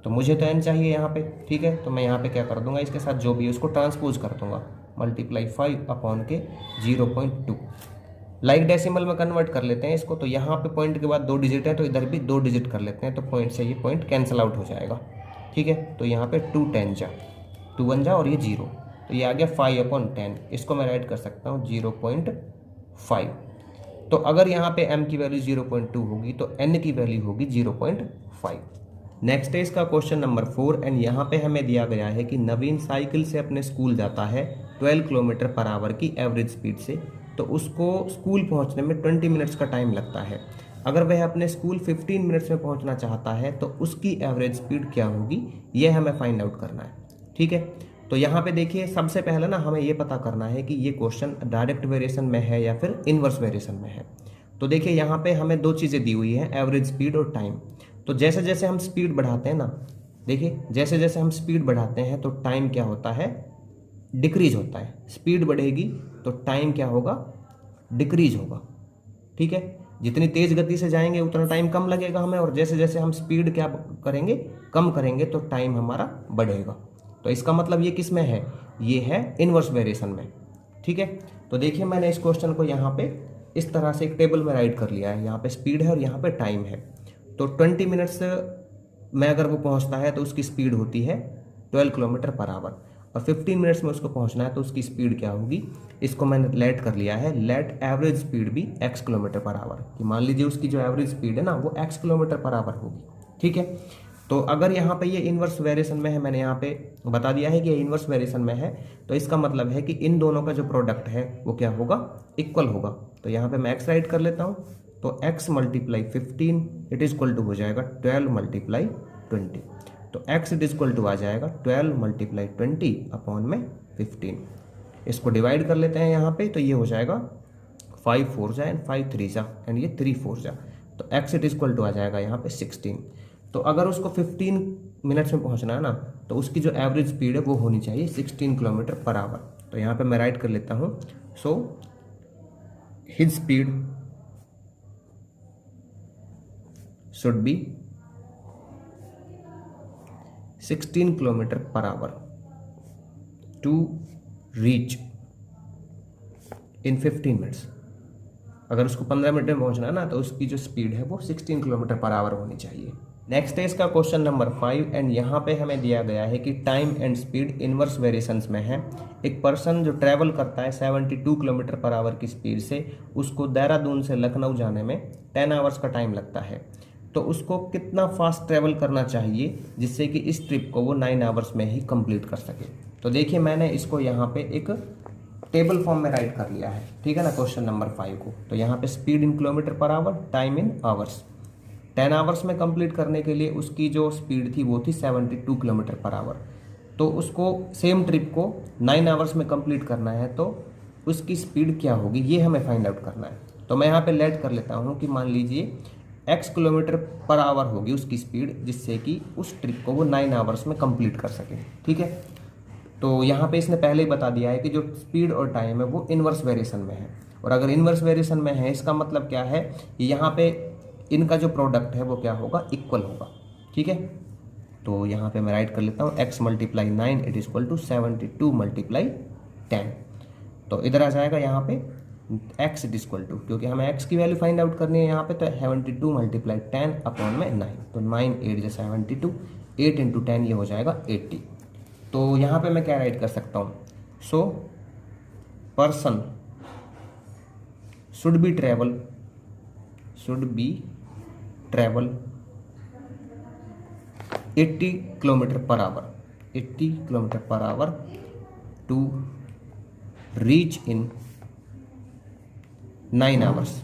तो मुझे तो n चाहिए यहाँ पे, ठीक है। तो मैं यहाँ पे क्या कर दूंगा, इसके साथ जो भी है उसको ट्रांसपोज कर दूंगा, × 5/0.2 लाइक डेसिमल में कन्वर्ट कर लेते हैं इसको। तो यहाँ पे पॉइंट के बाद 2 डिजिट है तो इधर भी 2 डिजिट कर लेते हैं, तो पॉइंट से ये पॉइंट कैंसिल आउट हो जाएगा, ठीक है। तो यहाँ पे 2 10 जा 2 1 जा और ये 0, तो ये आ गया 5/10। इसको मैं राइट कर सकता हूँ 0.5। तो अगर यहाँ पे m की वैल्यू 0.2 होगी तो n की वैल्यू होगी 0.5। नेक्स्ट है इसका क्वेश्चन नंबर 4 एंड यहाँ पे हमें दिया गया है कि नवीन साइकिल से अपने स्कूल जाता है 12 km/h की एवरेज स्पीड से, तो उसको स्कूल पहुँचने में 20 मिनट्स का टाइम लगता है। अगर वह अपने स्कूल 15 मिनट्स में पहुँचना चाहता है तो उसकी एवरेज स्पीड क्या होगी, यह हमें फाइंड आउट करना है, ठीक है। तो यहाँ पे देखिए सबसे पहले ना हमें ये पता करना है कि ये क्वेश्चन डायरेक्ट वेरिएशन में है या फिर इन्वर्स वेरिएशन में है। तो देखिए यहाँ पे हमें 2 चीज़ें दी हुई हैं, एवरेज स्पीड और टाइम। तो जैसे जैसे हम स्पीड बढ़ाते हैं ना, देखिए जैसे जैसे हम स्पीड बढ़ाते हैं तो टाइम क्या होता है, डिक्रीज होता है। स्पीड बढ़ेगी तो टाइम क्या होगा, डिक्रीज होगा, ठीक है। जितनी तेज़ गति से जाएंगे उतना टाइम कम लगेगा हमें, और जैसे जैसे हम स्पीड क्या करेंगे, कम करेंगे तो टाइम हमारा बढ़ेगा। तो इसका मतलब ये किस में है, ये है इन्वर्स वेरिएशन में, ठीक है। तो देखिए मैंने इस क्वेश्चन को यहाँ पे इस तरह से एक टेबल में राइट कर लिया है। यहाँ पे स्पीड है और यहाँ पे टाइम है। तो 20 मिनट्स में अगर वो पहुँचता है तो उसकी स्पीड होती है 12 km/h। और 15 मिनट्स में उसको पहुंचना है, तो उसकी स्पीड क्या होगी, इसको मैंने लेट कर लिया है, लेट एवरेज स्पीड भी x किलोमीटर पर आवर, कि मान लीजिए उसकी जो एवरेज स्पीड है ना वो x किलोमीटर पर आवर होगी। ठीक है, तो अगर यहाँ पे ये इन्वर्स वेरिएशन में है, मैंने यहाँ पे बता दिया है कि ये इन्वर्स वेरिएशन में है, तो इसका मतलब है कि इन दोनों का जो प्रोडक्ट है वो क्या होगा, इक्वल होगा। तो यहाँ पे मैं x राइट कर लेता हूँ, तो x multiply 15 it is equal to हो जाएगा 12 मल्टीप्लाई 20, तो x it is equal to आ जाएगा 12 मल्टीप्लाई 20 अपॉन में 15। इसको डिवाइड कर लेते हैं यहाँ पे, तो ये हो जाएगा 5 4 जा एंड 5 3 जा एंड ये 3 4 जा, तो x it is equal to आ जाएगा यहाँ पे 16। तो अगर उसको 15 मिनट्स में पहुँचना है ना, तो उसकी जो एवरेज स्पीड है वो होनी चाहिए 16 किलोमीटर पर आवर। तो यहाँ पे मैं राइट कर लेता हूँ, so his speed should be 16 kilometre per hour to reach in 15 minutes. अगर उसको 15 मिनट में पहुंचना है ना, तो उसकी जो स्पीड है वो 16 किलोमीटर पर आवर होनी चाहिए। नेक्स्ट है इसका क्वेश्चन नंबर 5 एंड यहाँ पे हमें दिया गया है कि time and speed inverse variations में है। एक पर्सन जो ट्रैवल करता है 72 किलोमीटर पर आवर की स्पीड से, उसको देहरादून से लखनऊ जाने में 10 आवर्स का टाइम लगता है। तो उसको कितना फास्ट ट्रैवल करना चाहिए जिससे कि इस ट्रिप को वो 9 आवर्स में ही कंप्लीट कर सके। तो देखिए मैंने इसको यहाँ पे एक टेबल फॉर्म में राइट कर लिया है, ठीक है ना, क्वेश्चन नंबर 5 को। तो यहाँ पे speed in kilometre per our, time in hours. 10 hours में कंप्लीट करने के लिए उसकी जो स्पीड थी वो थी 72 किलोमीटर पर आवर। तो उसको सेम ट्रिप को 9 आवर्स में कंप्लीट करना है, तो उसकी स्पीड क्या होगी ये हमें फाइंड आउट करना है। तो मैं यहाँ पे लेट कर लेता हूँ कि मान लीजिए x किलोमीटर पर आवर होगी उसकी स्पीड, जिससे कि उस ट्रिप को वो 9 आवर्स में कंप्लीट कर सके। ठीक है, तो यहाँ पे इसने पहले ही बता दिया है कि जो स्पीड और टाइम है वो इन्वर्स वेरिएशन में है, और अगर इन्वर्स वेरिएशन में है इसका मतलब क्या है, यहाँ पे इनका जो प्रोडक्ट है वो क्या होगा, इक्वल होगा। ठीक है, तो यहाँ पे मैं राइट कर लेता हूँ x multiply 9 it is equal to 72 multiply 10। तो इधर आ जाएगा यहाँ पे x it is equal to, क्योंकि हमें x की वैल्यू फाइंड आउट करनी है यहाँ पे, तो 72 मल्टीप्लाई 10 अपॉन में 9, तो 9 8 जो 72, 8 इंटू 10 ये हो जाएगा 80। तो यहाँ पे मैं क्या राइट कर सकता हूँ, so person should be travel 80 kilometre per hour, 80 kilometre per hour to reach in 9 hours.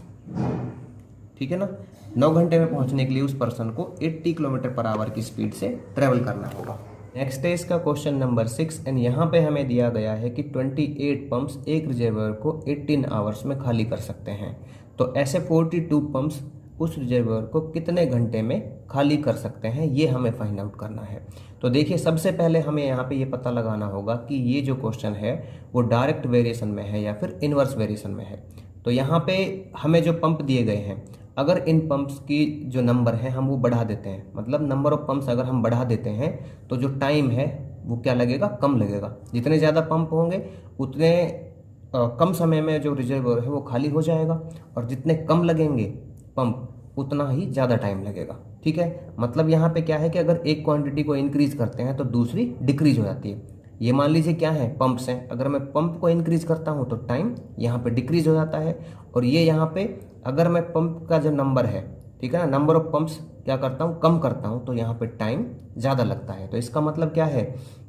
ठीक है ना, 9 घंटे में पहुंचने के लिए उस पर्सन को 80 किलोमीटर पर आवर की स्पीड से ट्रेवल करना होगा। नेक्स्ट है इसका क्वेश्चन नंबर 6 एंड यहाँ पे हमें दिया गया है कि 28 पंप्स एक रिजर्वर को 18 आवर्स में खाली कर सकते हैं। तो ऐसे 42 पंप्स उस रिजर्वर को कितने घंटे में खाली कर सकते हैं, ये हमें फाइंड आउट करना है। तो देखिए सबसे पहले हमें यहाँ पे ये पता लगाना होगा कि ये जो क्वेश्चन है वो डायरेक्ट वेरिएशन में है या फिर इनवर्स वेरिएशन में है। तो यहाँ पे हमें जो पंप दिए गए हैं, अगर इन पंप्स की जो नंबर है हम वो बढ़ा देते हैं, मतलब नंबर ऑफ पंप्स अगर हम बढ़ा देते हैं तो जो टाइम है वो क्या लगेगा, कम लगेगा। जितने ज़्यादा पंप होंगे उतने कम समय में जो रिजर्वोयर है वो खाली हो जाएगा, और जितने कम लगेंगे पंप उतना ही ज़्यादा टाइम लगेगा। ठीक है, मतलब यहाँ पे क्या है कि अगर एक क्वांटिटी को इंक्रीज करते हैं तो दूसरी डिक्रीज हो जाती है। ये मान लीजिए क्या है, पंप्स हैं, अगर मैं पंप को इंक्रीज करता हूँ तो टाइम यहाँ पे डिक्रीज हो जाता है, और ये यहाँ पे अगर मैं पंप का जो नंबर है, ठीक है ना, नंबर ऑफ पंप्स क्या करता हूँ, कम करता हूँ, तो यहाँ पे टाइम ज़्यादा लगता है। तो इसका मतलब क्या है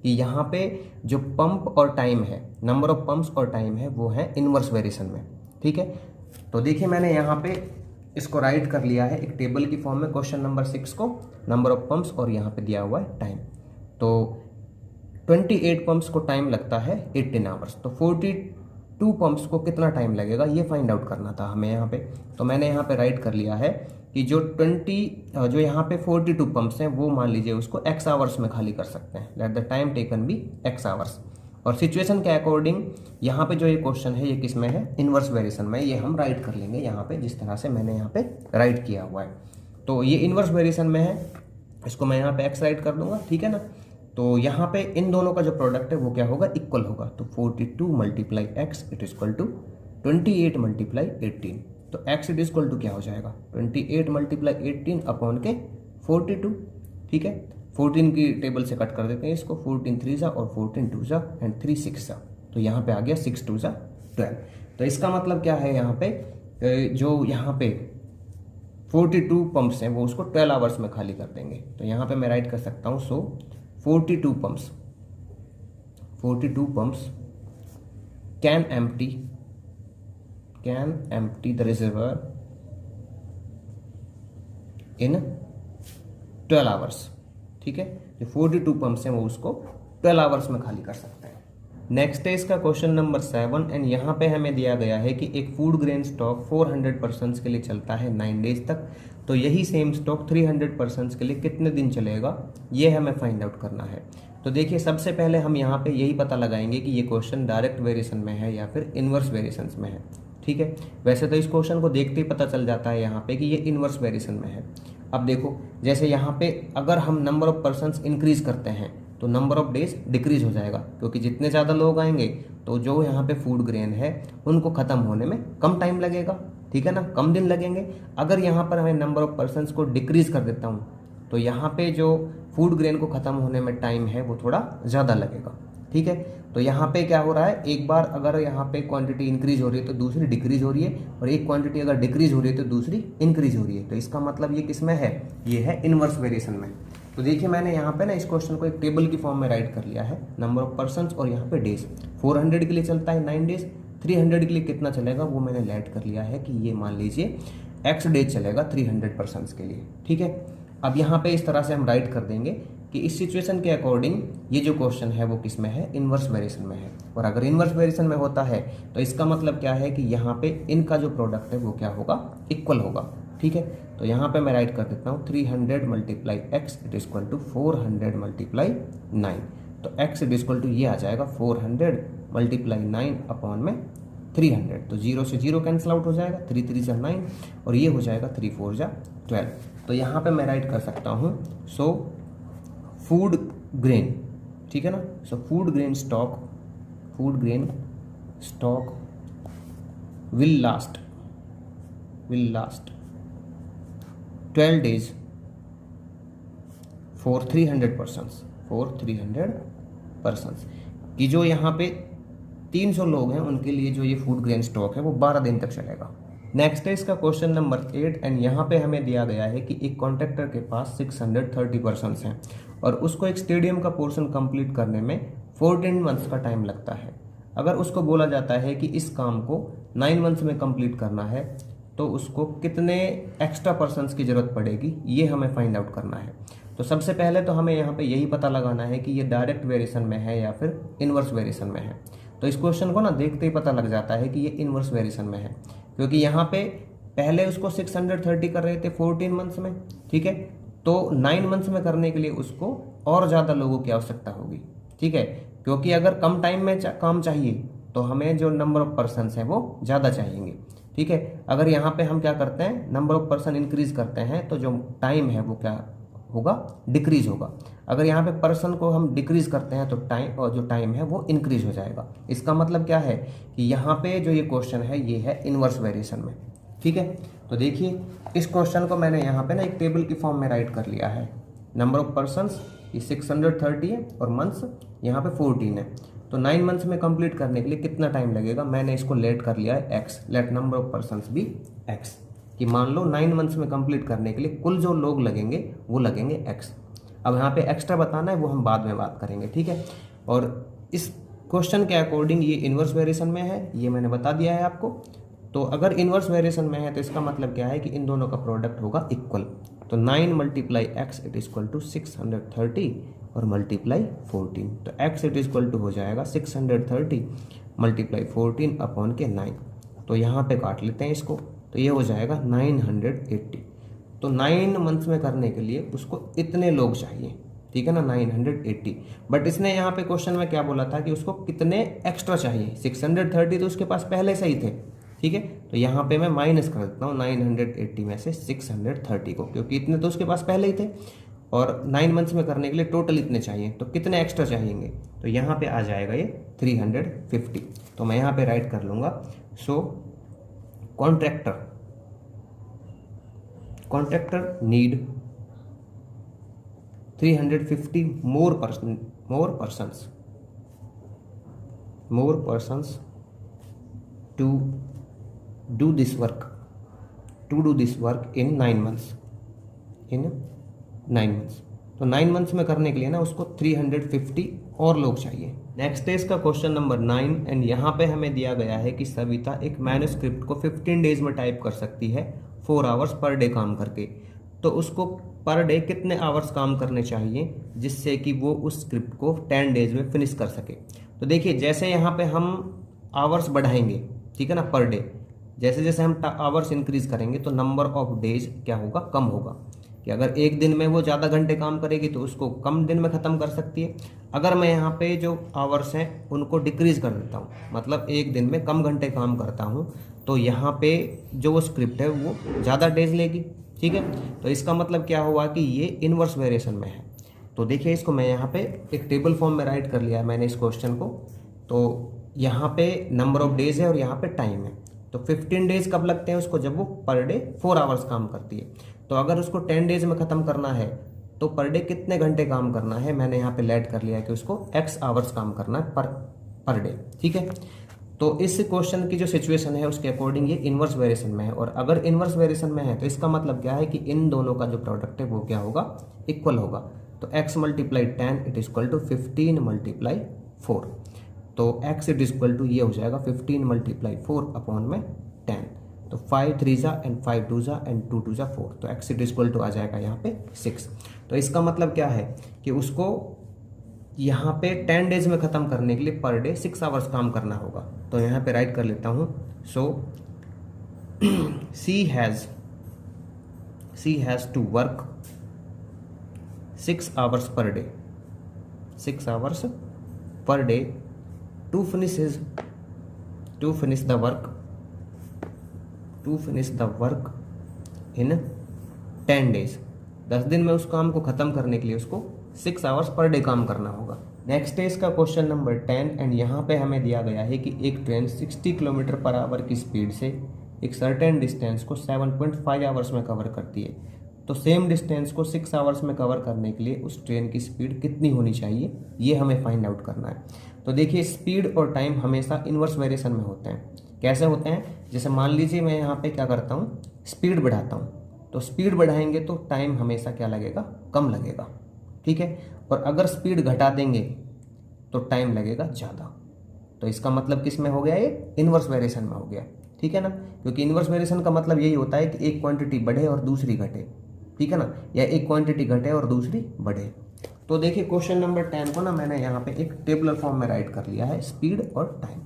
कि यहाँ पे जो पंप और टाइम है, नंबर ऑफ पंप्स और टाइम है, वो है इनवर्स वेरिएशन में। ठीक है, तो देखिए मैंने यहाँ पे इसको राइट कर लिया है एक टेबल की फॉर्म में, क्वेश्चन नंबर 6 को, नंबर ऑफ पंप्स और यहाँ पे दिया हुआ है टाइम। तो 28 पंप्स को टाइम लगता है 18 आवर्स, तो 42 पंप्स को कितना टाइम लगेगा ये फाइंड आउट करना था हमें यहाँ पे। तो मैंने यहाँ पे राइट कर लिया है कि जो यहाँ पे 42 पंप्स हैं वो मान लीजिए उसको x आवर्स में खाली कर सकते हैं, let the time taken be x hours. और सिचुएशन के अकॉर्डिंग यहाँ पे जो ये क्वेश्चन है ये किस में है, इनवर्स वेरिएशन में, ये हम राइट कर लेंगे यहाँ पे जिस तरह से मैंने यहाँ पे राइट किया हुआ है। तो ये इनवर्स वेरिएशन में है, इसको मैं यहाँ पे x राइट कर दूंगा। ठीक है ना, तो यहाँ पे इन दोनों का जो प्रोडक्ट है वो क्या होगा, इक्वल होगा। तो 42 multiply x it is equal to 28 multiply 18, तो x it is equal to क्या हो जाएगा, 28 मल्टीप्लाई 18 अपॉन के 42। ठीक है, 14 की टेबल से कट कर देते हैं इसको, 14 3 जा और 14 2 जा एंड 3 6 जा, तो यहाँ पे आ गया 6 2 जा 12। तो इसका मतलब क्या है, यहाँ पे जो यहाँ पे 42 पंप्स हैं वो उसको 12 आवर्स में खाली कर देंगे। तो यहाँ पे मैं राइट कर सकता हूँ, सो 42 pumps can empty the reservoir in 12 hours. ठीक है, जो 42 पंप्स हैं वो उसको 12 आवर्स में खाली कर सकते हैं। नेक्स्ट है इसका क्वेश्चन नंबर 7 एंड यहाँ पे हमें दिया गया है कि एक फूड ग्रेन स्टॉक 400 पर्सन्स के लिए चलता है 9 डेज तक, तो यही सेम स्टॉक 300 पर्सन्स के लिए कितने दिन चलेगा, ये हमें फाइंड आउट करना है। तो देखिए सबसे पहले हम यहाँ पे यही पता लगाएंगे कि ये क्वेश्चन डायरेक्ट वेरिएशन में है या फिर इनवर्स वेरिएशन में है। ठीक है, वैसे तो इस क्वेश्चन को देखते ही पता चल जाता है यहाँ पे कि ये इनवर्स वेरिएशन में है। अब देखो, जैसे यहाँ पे अगर हम नंबर ऑफ पर्सन्स इंक्रीज करते हैं तो नंबर ऑफ डेज डिक्रीज हो जाएगा, क्योंकि जितने ज़्यादा लोग आएंगे तो जो यहाँ पे फूड ग्रेन है उनको ख़त्म होने में कम टाइम लगेगा। ठीक है ना, कम दिन लगेंगे। अगर यहाँ पर मैं नंबर ऑफ पर्सन्स को डिक्रीज कर देता हूँ तो यहाँ पे जो फूड ग्रेन को ख़त्म होने में टाइम है वो थोड़ा ज़्यादा लगेगा। ठीक है, तो यहाँ पे क्या हो रहा है, एक बार अगर यहाँ पे क्वांटिटी इंक्रीज हो रही है तो दूसरी डिक्रीज हो रही है, और एक क्वांटिटी अगर डिक्रीज हो रही है तो दूसरी इंक्रीज हो रही है। तो इसका मतलब ये किस में है, ये है इनवर्स वेरिएशन में। तो देखिए मैंने यहाँ पे ना इस क्वेश्चन को एक टेबल की फॉर्म में राइट कर लिया है, नंबर ऑफ पर्सन्स और यहाँ पे डेज। 400 के लिए चलता है 9 डेज, 300 के लिए कितना चलेगा वो मैंने लेट कर लिया है कि ये मान लीजिए x डेज चलेगा 300 पर्सन्स के लिए। ठीक है, अब यहाँ पे इस तरह से हम राइट कर देंगे कि इस सिचुएशन के अकॉर्डिंग ये जो क्वेश्चन है वो किस में है, इनवर्स वेरिएशन में है। और अगर इनवर्स वेरिएशन में होता है तो इसका मतलब क्या है कि यहाँ पे इनका जो प्रोडक्ट है वो क्या होगा, इक्वल होगा। ठीक है, तो यहाँ पे मैं राइट कर देता हूँ 300 multiply x it is equal to 400 multiply 9। तो x it is equal to ये आ जाएगा 400 मल्टीप्लाई 9 अपॉन में 300। तो 0 से 0 कैंसिल आउट हो जाएगा, 3 3 जा 9 और ये हो जाएगा 3 4 जा 12। तो यहाँ पे मैं राइट कर सकता हूँ, सो फूड ग्रेन, ठीक है ना, so food grain stock will last 12 days for 300 persons कि जो यहाँ पे 300 लोग हैं उनके लिए जो ये फूड ग्रेन स्टॉक है वो 12 दिन तक चलेगा। नेक्स्ट है इसका क्वेश्चन नंबर 8 एंड यहाँ पे हमें दिया गया है कि एक कॉन्ट्रैक्टर के पास 630 पर्सन्स हैं और उसको एक स्टेडियम का पोर्शन कंप्लीट करने में 14 मंथ्स का टाइम लगता है। अगर उसको बोला जाता है कि इस काम को 9 मंथ्स में कंप्लीट करना है तो उसको कितने एक्स्ट्रा पर्सन्स की ज़रूरत पड़ेगी, ये हमें फाइंड आउट करना है। तो सबसे पहले तो हमें यहाँ पे यही पता लगाना है कि ये डायरेक्ट वेरिएशन में है या फिर इनवर्स वेरिएशन में है। तो इस क्वेश्चन को ना देखते ही पता लग जाता है कि ये इनवर्स वेरिएशन में है, क्योंकि यहाँ पे पहले उसको 630 कर रहे थे 14 मंथ्स में। ठीक है, तो 9 मंथ्स में करने के लिए उसको और ज़्यादा लोगों की आवश्यकता होगी। ठीक है, क्योंकि अगर कम टाइम में काम चाहिए तो हमें जो नंबर ऑफ पर्सन्स हैं वो ज़्यादा चाहिएंगे। ठीक है, अगर यहाँ पे हम क्या करते हैं, नंबर ऑफ पर्सन इंक्रीज करते हैं तो जो टाइम है वो क्या होगा, डिक्रीज होगा। अगर यहाँ पे पर्सन को हम डिक्रीज करते हैं तो टाइम, और जो टाइम है वो इंक्रीज हो जाएगा। इसका मतलब क्या है कि यहाँ पे जो ये क्वेश्चन है ये है इनवर्स वेरिएशन में। ठीक है, तो देखिए इस क्वेश्चन को मैंने यहाँ पे ना एक टेबल की फॉर्म में राइट कर लिया है। नंबर ऑफ पर्सन्स ये 630 है और मंथ्स यहाँ पे 14 है। तो 9 मंथ्स में कंप्लीट करने के लिए कितना टाइम लगेगा, मैंने इसको लेट कर लिया है x, let number of persons भी x, कि मान लो 9 मंथ्स में कंप्लीट करने के लिए कुल जो लोग लगेंगे वो लगेंगे x। अब यहाँ पे एक्स्ट्रा बताना है वो हम बाद में बात करेंगे। ठीक है, और इस क्वेश्चन के अकॉर्डिंग ये इनवर्स वेरिएशन में है, ये मैंने बता दिया है आपको। तो अगर इनवर्स वेरिएशन में है तो इसका मतलब क्या है कि इन दोनों का प्रोडक्ट होगा इक्वल। तो 9 multiply x it is equal to 630 और मल्टीप्लाई 14। तो x it is equal to हो जाएगा 630 मल्टीप्लाई 14 अपॉन के 9। तो यहाँ पे काट लेते हैं इसको, तो ये हो जाएगा 980। तो 9 मंथ्स में करने के लिए उसको इतने लोग चाहिए। ठीक है ना, 980। बट इसने यहाँ पे क्वेश्चन में क्या बोला था कि उसको कितने एक्स्ट्रा चाहिए, 630 तो उसके पास पहले से ही थे। ठीक है, तो यहाँ पे मैं माइनस कर देता हूँ 980 में से 630 को, क्योंकि इतने तो उसके पास पहले ही थे और 9 मंथ्स में करने के लिए टोटल इतने चाहिए, तो कितने एक्स्ट्रा चाहिएंगे, तो यहाँ पे आ जाएगा ये 350। तो मैं यहाँ पे राइट कर लूँगा, सो contractor need 350 more persons to do this work in 9 months। तो 9 मंथ्स में करने के लिए ना उसको 350 और लोग चाहिए। नेक्स्ट है इसका क्वेश्चन नंबर 9 एंड यहाँ पे हमें दिया गया है कि सविता एक मैन्युस्क्रिप्ट को 15 डेज में टाइप कर सकती है 4 आवर्स पर डे काम करके। तो उसको पर डे कितने आवर्स काम करने चाहिए जिससे कि वो उस स्क्रिप्ट को 10 डेज में फिनिश कर सके। तो देखिए जैसे यहाँ पे हम आवर्स बढ़ाएंगे, ठीक है ना, पर डे, जैसे जैसे हम आवर्स इंक्रीज करेंगे तो नंबर ऑफ डेज क्या होगा, कम होगा। कि अगर एक दिन में वो ज़्यादा घंटे काम करेगी तो उसको कम दिन में ख़त्म कर सकती है। अगर मैं यहाँ पे जो आवर्स हैं उनको डिक्रीज़ कर देता हूँ, मतलब एक दिन में कम घंटे काम करता हूँ, तो यहाँ पे जो वो स्क्रिप्ट है वो ज़्यादा डेज लेगी, ठीक है। तो इसका मतलब क्या हुआ कि ये इन्वर्स वेरिएशन में है। तो देखिए इसको मैं यहाँ पे एक टेबल फॉर्म में राइट कर लिया है मैंने इस क्वेश्चन को। तो यहाँ पे नंबर ऑफ डेज है और यहाँ पे टाइम है। तो 15 डेज कब लगते हैं उसको, जब वो पर डे 4 आवर्स काम करती है। तो अगर उसको 10 डेज में ख़त्म करना है तो पर डे कितने घंटे काम करना है, मैंने यहाँ पे लेट कर लिया है कि उसको x आवर्स काम करना है पर डे, ठीक है। तो इस क्वेश्चन की जो सिचुएशन है उसके अकॉर्डिंग ये इन्वर्स वेरिएशन में है। और अगर इन्वर्स वेरिएशन में है तो इसका मतलब क्या है कि इन दोनों का जो प्रोडक्ट है वो क्या होगा, इक्वल होगा। तो x multiply 10 it is equal to 15 multiply 4। तो x it is equal to ये हो जाएगा 15 मल्टीप्लाई 4 अपॉन में 10। तो 5 3 जा एंड 5 2 जा एंड 2 2 जा 4। तो x it is equal to आ जाएगा यहाँ पे 6। तो इसका मतलब क्या है कि उसको यहाँ पे 10 डेज में ख़त्म करने के लिए पर डे 6 आवर्स काम करना होगा। तो यहाँ पे राइट कर लेता हूँ। So she has to work 6 hours per day, 6 hours per day to finish the work in 10 days. 10 दिन में उस काम को ख़त्म करने के लिए उसको 6 आवर्स पर डे काम करना होगा। नेक्स्ट है इसका क्वेश्चन नंबर 10 एंड यहाँ पे हमें दिया गया है कि एक ट्रेन 60 किलोमीटर पर आवर की स्पीड से एक सर्टेन डिस्टेंस को 7.5 आवर्स में कवर करती है। तो सेम डिस्टेंस को 6 आवर्स में कवर करने के लिए उस ट्रेन की स्पीड कितनी होनी चाहिए, ये हमें फाइंड आउट करना है। तो देखिए स्पीड और टाइम हमेशा इन्वर्स वेरिएशन में होते हैं। कैसे होते हैं, जैसे मान लीजिए मैं यहाँ पे क्या करता हूँ, स्पीड बढ़ाता हूँ, तो स्पीड बढ़ाएंगे तो टाइम हमेशा क्या लगेगा, कम लगेगा, ठीक है। और अगर स्पीड घटा देंगे तो टाइम लगेगा ज़्यादा। तो इसका मतलब किस में हो गया, ये इन्वर्स वेरिएशन में हो गया, ठीक है ना। क्योंकि इन्वर्स वेरिएशन का मतलब यही होता है कि एक क्वांटिटी बढ़े और दूसरी घटे, ठीक है ना, या एक क्वांटिटी घटे और दूसरी बढ़े। तो देखिए क्वेश्चन नंबर 10 को ना मैंने यहाँ पे एक टेबुलर फॉर्म में राइट कर लिया है, स्पीड और टाइम।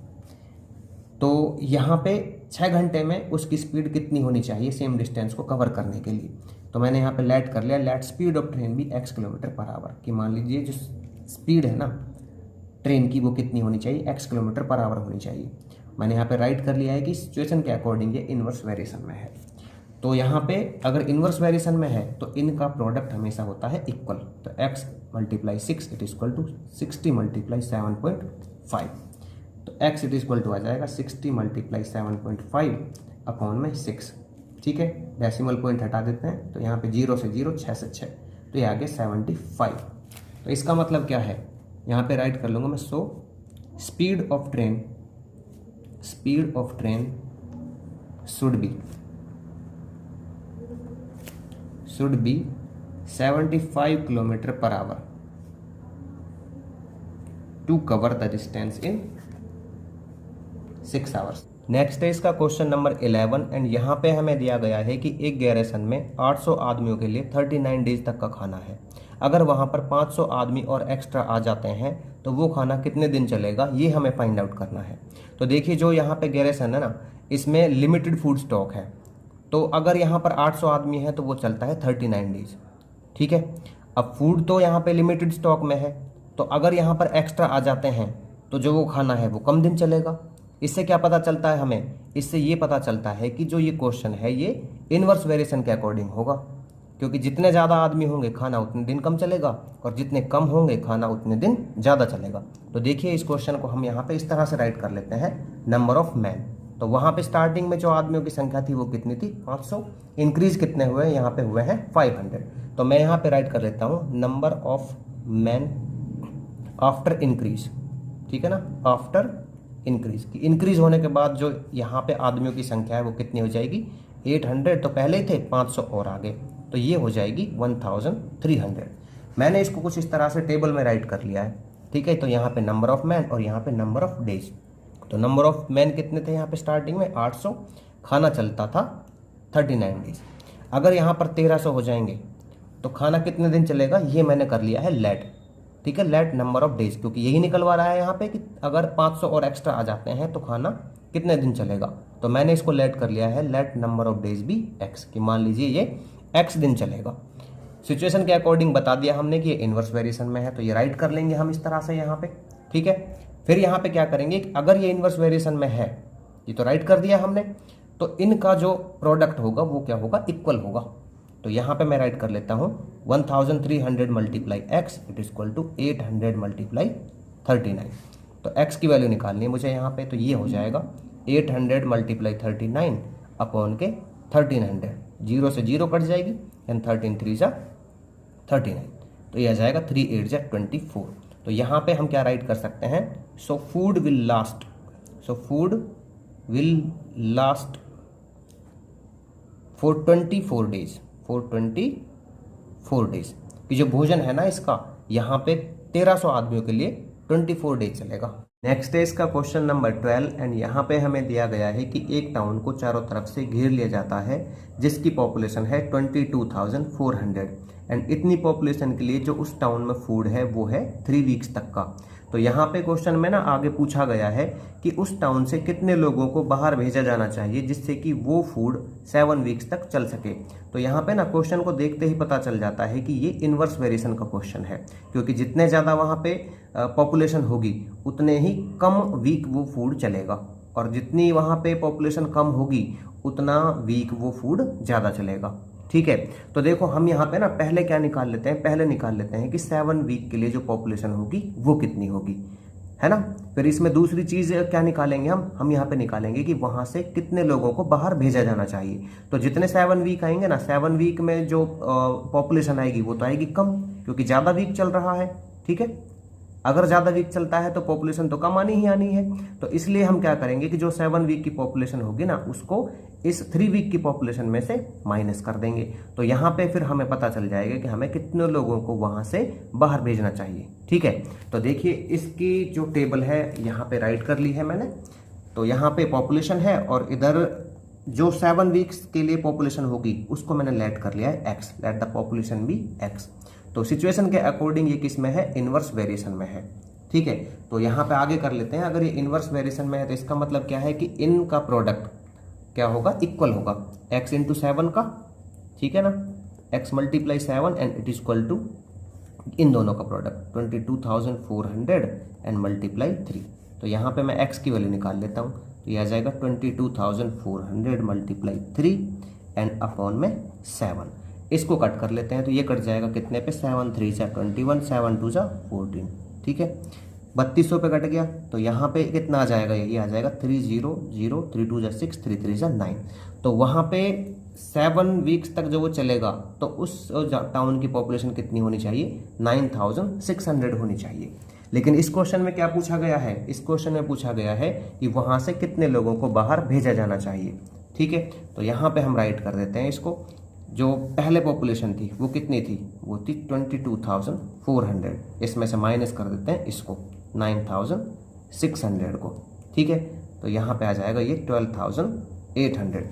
तो यहाँ पे 6 घंटे में उसकी स्पीड कितनी होनी चाहिए सेम डिस्टेंस को कवर करने के लिए। तो मैंने यहाँ पे लेट कर लिया, लेट स्पीड ऑफ ट्रेन भी x किलोमीटर पर आवर कि मान लीजिए जो स्पीड है ना ट्रेन की वो कितनी होनी चाहिए, x किलोमीटर पर आवर होनी चाहिए। मैंने यहाँ पे राइट कर लिया है कि सिचुएशन के अकॉर्डिंग ये इन्वर्स वेरिएशन में है। तो यहाँ पे अगर इन्वर्स वेरिएशन में है तो इनका प्रोडक्ट हमेशा होता है इक्वल। तो x multiply 6 it is equal to 60 multiply 7.5। तो x it is equal to आ जाएगा 60 मल्टीप्लाई 7.5 अपॉन में 6, ठीक है। डेसिमल पॉइंट हटा देते हैं तो यहाँ पे 0 से 0 6 से 6, तो ये आ गया 75। तो इसका मतलब क्या है, यहाँ पे राइट कर लूँगा मैं। So speed of train should be 75 kilometre per hour to cover the distance in 6 hours. Next है इसका क्वेश्चन नंबर 11 एंड यहाँ पे हमें दिया गया है कि एक गैरेसन में 800 आदमियों के लिए 39 डेज तक का खाना है। अगर वहाँ पर 500 आदमी और एक्स्ट्रा आ जाते हैं तो वो खाना कितने दिन चलेगा, ये हमें फाइंड आउट करना है। तो देखिए जो यहाँ पे गैरेसन है ना, इसमें लिमिटेड फूड स्टॉक है। तो अगर यहाँ पर 800 आदमी है तो वो चलता है 39 डेज, ठीक है। अब फूड तो यहाँ पे लिमिटेड स्टॉक में है, तो अगर यहाँ पर एक्स्ट्रा आ जाते हैं तो जो वो खाना है वो कम दिन चलेगा। इससे क्या पता चलता है हमें, इससे ये पता चलता है कि जो ये क्वेश्चन है ये इन्वर्स वेरिएशन के अकॉर्डिंग होगा। क्योंकि जितने ज़्यादा आदमी होंगे खाना उतने दिन कम चलेगा और जितने कम होंगे खाना उतने दिन ज़्यादा चलेगा। तो देखिए इस क्वेश्चन को हम यहाँ पे इस तरह से राइट कर लेते हैं, नंबर ऑफ मैन। तो वहाँ पे स्टार्टिंग में जो आदमियों की संख्या थी वो कितनी थी, 500। इंक्रीज कितने हुए, यहाँ पे हुए हैं 500। तो मैं यहाँ पे राइट कर लेता हूँ number of man after increase, ठीक है ना, आफ्टर इंक्रीज की इंक्रीज होने के बाद जो यहाँ पे आदमियों की संख्या है वो कितनी हो जाएगी 800, तो पहले ही थे 500 और आगे, तो ये हो जाएगी 1300। मैंने इसको कुछ इस तरह से टेबल में राइट कर लिया है, ठीक है। तो यहाँ पे नंबर ऑफ मैन और यहाँ पे नंबर ऑफ डेज। तो नंबर ऑफ मैन कितने थे यहाँ पे स्टार्टिंग में 800, खाना चलता था 39 डेज। अगर यहाँ पर 1300 हो जाएंगे तो खाना कितने दिन चलेगा, ये मैंने कर लिया है लेट, ठीक है, लेट नंबर ऑफ डेज, क्योंकि यही निकलवा रहा है यहाँ पे कि अगर 500 और एक्स्ट्रा आ जाते हैं तो खाना कितने दिन चलेगा। तो मैंने इसको लेट कर लिया है लेट नंबर ऑफ डेज भी एक्स, कि मान लीजिए ये एक्स दिन चलेगा। सिचुएशन के अकॉर्डिंग बता दिया हमने कि ये इन्वर्स वेरिएशन में है, तो ये राइट कर लेंगे हम इस तरह से यहाँ पे, ठीक है। फिर यहाँ पे क्या करेंगे कि अगर ये इन्वर्स वेरिएशन में है, ये तो राइट कर दिया हमने, तो इनका जो प्रोडक्ट होगा वो क्या होगा, इक्वल होगा। तो यहाँ पे मैं राइट कर लेता हूँ 1300 multiply x it is equal to 800 multiply 39। तो एक्स की वैल्यू निकालनी है मुझे यहाँ पे, तो ये हो जाएगा 800 मल्टीप्लाई 39 अपॉन के 1300, 0 से 0 कट जाएगी एंड 13 3 जा 39, तो ये आ जाएगा 3 8 जा 24। तो यहाँ पे हम क्या राइट कर सकते हैं, so food will last, so food will last for 24 days, for 24 days, कि जो भोजन है ना इसका यहाँ पे 1300 आदमियों के लिए 24 डेज चलेगा। नेक्स्ट है इसका क्वेश्चन नंबर 12 एंड यहाँ पे हमें दिया गया है कि एक टाउन को चारों तरफ से घेर लिया जाता है जिसकी पॉपुलेशन है 22,400 एंड इतनी पॉपुलेशन के लिए जो उस टाउन में फूड है वो है 3 वीक्स तक का। तो यहाँ पे क्वेश्चन में ना आगे पूछा गया है कि उस टाउन से कितने लोगों को बाहर भेजा जाना चाहिए जिससे कि वो फूड 7 वीक्स तक चल सके। तो यहाँ पे ना क्वेश्चन को देखते ही पता चल जाता है कि ये इन्वर्स वेरिएशन का क्वेश्चन है, क्योंकि जितने ज़्यादा वहाँ पे पॉपुलेशन होगी उतने ही कम वीक वो फूड चलेगा, और जितनी वहाँ पे पॉपुलेशन कम होगी उतना वीक वो फूड ज़्यादा चलेगा, ठीक है। तो देखो हम यहाँ पे ना पहले क्या निकाल लेते हैं, पहले निकाल लेते हैं कि 7 वीक के लिए जो पॉपुलेशन होगी वो कितनी होगी, है ना। फिर इसमें दूसरी चीज़ क्या निकालेंगे हम यहाँ पे निकालेंगे कि वहाँ से कितने लोगों को बाहर भेजा जाना चाहिए। तो जितने 7 वीक आएंगे ना, 7 वीक में जो पॉपुलेशन आएगी वो तो आएगी कम, क्योंकि ज़्यादा वीक चल रहा है, ठीक है। अगर ज़्यादा वीक चलता है तो पॉपुलेशन तो कम आनी ही आनी है। तो इसलिए हम क्या करेंगे कि जो 7 वीक की पॉपुलेशन होगी ना उसको इस 3 वीक की पॉपुलेशन में से माइनस कर देंगे। तो यहाँ पे फिर हमें पता चल जाएगा कि हमें कितने लोगों को वहाँ से बाहर भेजना चाहिए, ठीक है। तो देखिए इसकी जो टेबल है यहाँ पे राइट कर ली है मैंने। तो यहाँ पे पॉपुलेशन है और इधर जो 7 वीक्स के लिए पॉपुलेशन होगी उसको मैंने लेट कर लिया है x, let the population be x. तो सिचुएशन के अकॉर्डिंग ये किस में है, इन्वर्स वेरिएशन में है, ठीक है। तो यहाँ पे आगे कर लेते हैं, अगर ये इन्वर्स वेरिएशन में है तो इसका मतलब क्या है कि इनका प्रोडक्ट क्या होगा, इक्वल होगा x इंटू 7 का, ठीक है ना, x multiply 7 and it is equal to इन दोनों का प्रोडक्ट 22,400 एंड मल्टीप्लाई 3। तो यहाँ पे मैं x की वैल्यू निकाल लेता हूँ, तो ये आ जाएगा 22,400 मल्टीप्लाई 3 एंड अपॉन में 7। इसको कट कर लेते हैं तो ये कट जाएगा कितने पे, 7 3 जा 21, 7 2 जा 14, ठीक है। 3200 पे कट गया तो यहाँ पे कितना आ जाएगा, ये आ जाएगा 300, 3 2 जा 6, 3 3 जा 9। तो वहाँ पे 7 वीक्स तक जो वो चलेगा तो उस टाउन की पॉपुलेशन कितनी होनी चाहिए, 9600 होनी चाहिए। लेकिन इस क्वेश्चन में क्या पूछा गया है, इस क्वेश्चन में पूछा गया है कि वहाँ से कितने लोगों को बाहर भेजा जाना चाहिए, ठीक है। तो यहाँ पे हम राइट कर देते हैं इसको, जो पहले पॉपुलेशन थी वो कितनी थी, वो थी 22,400, इसमें से माइनस कर देते हैं इसको 9,600 को, ठीक है। तो यहाँ पे आ जाएगा ये 12,800।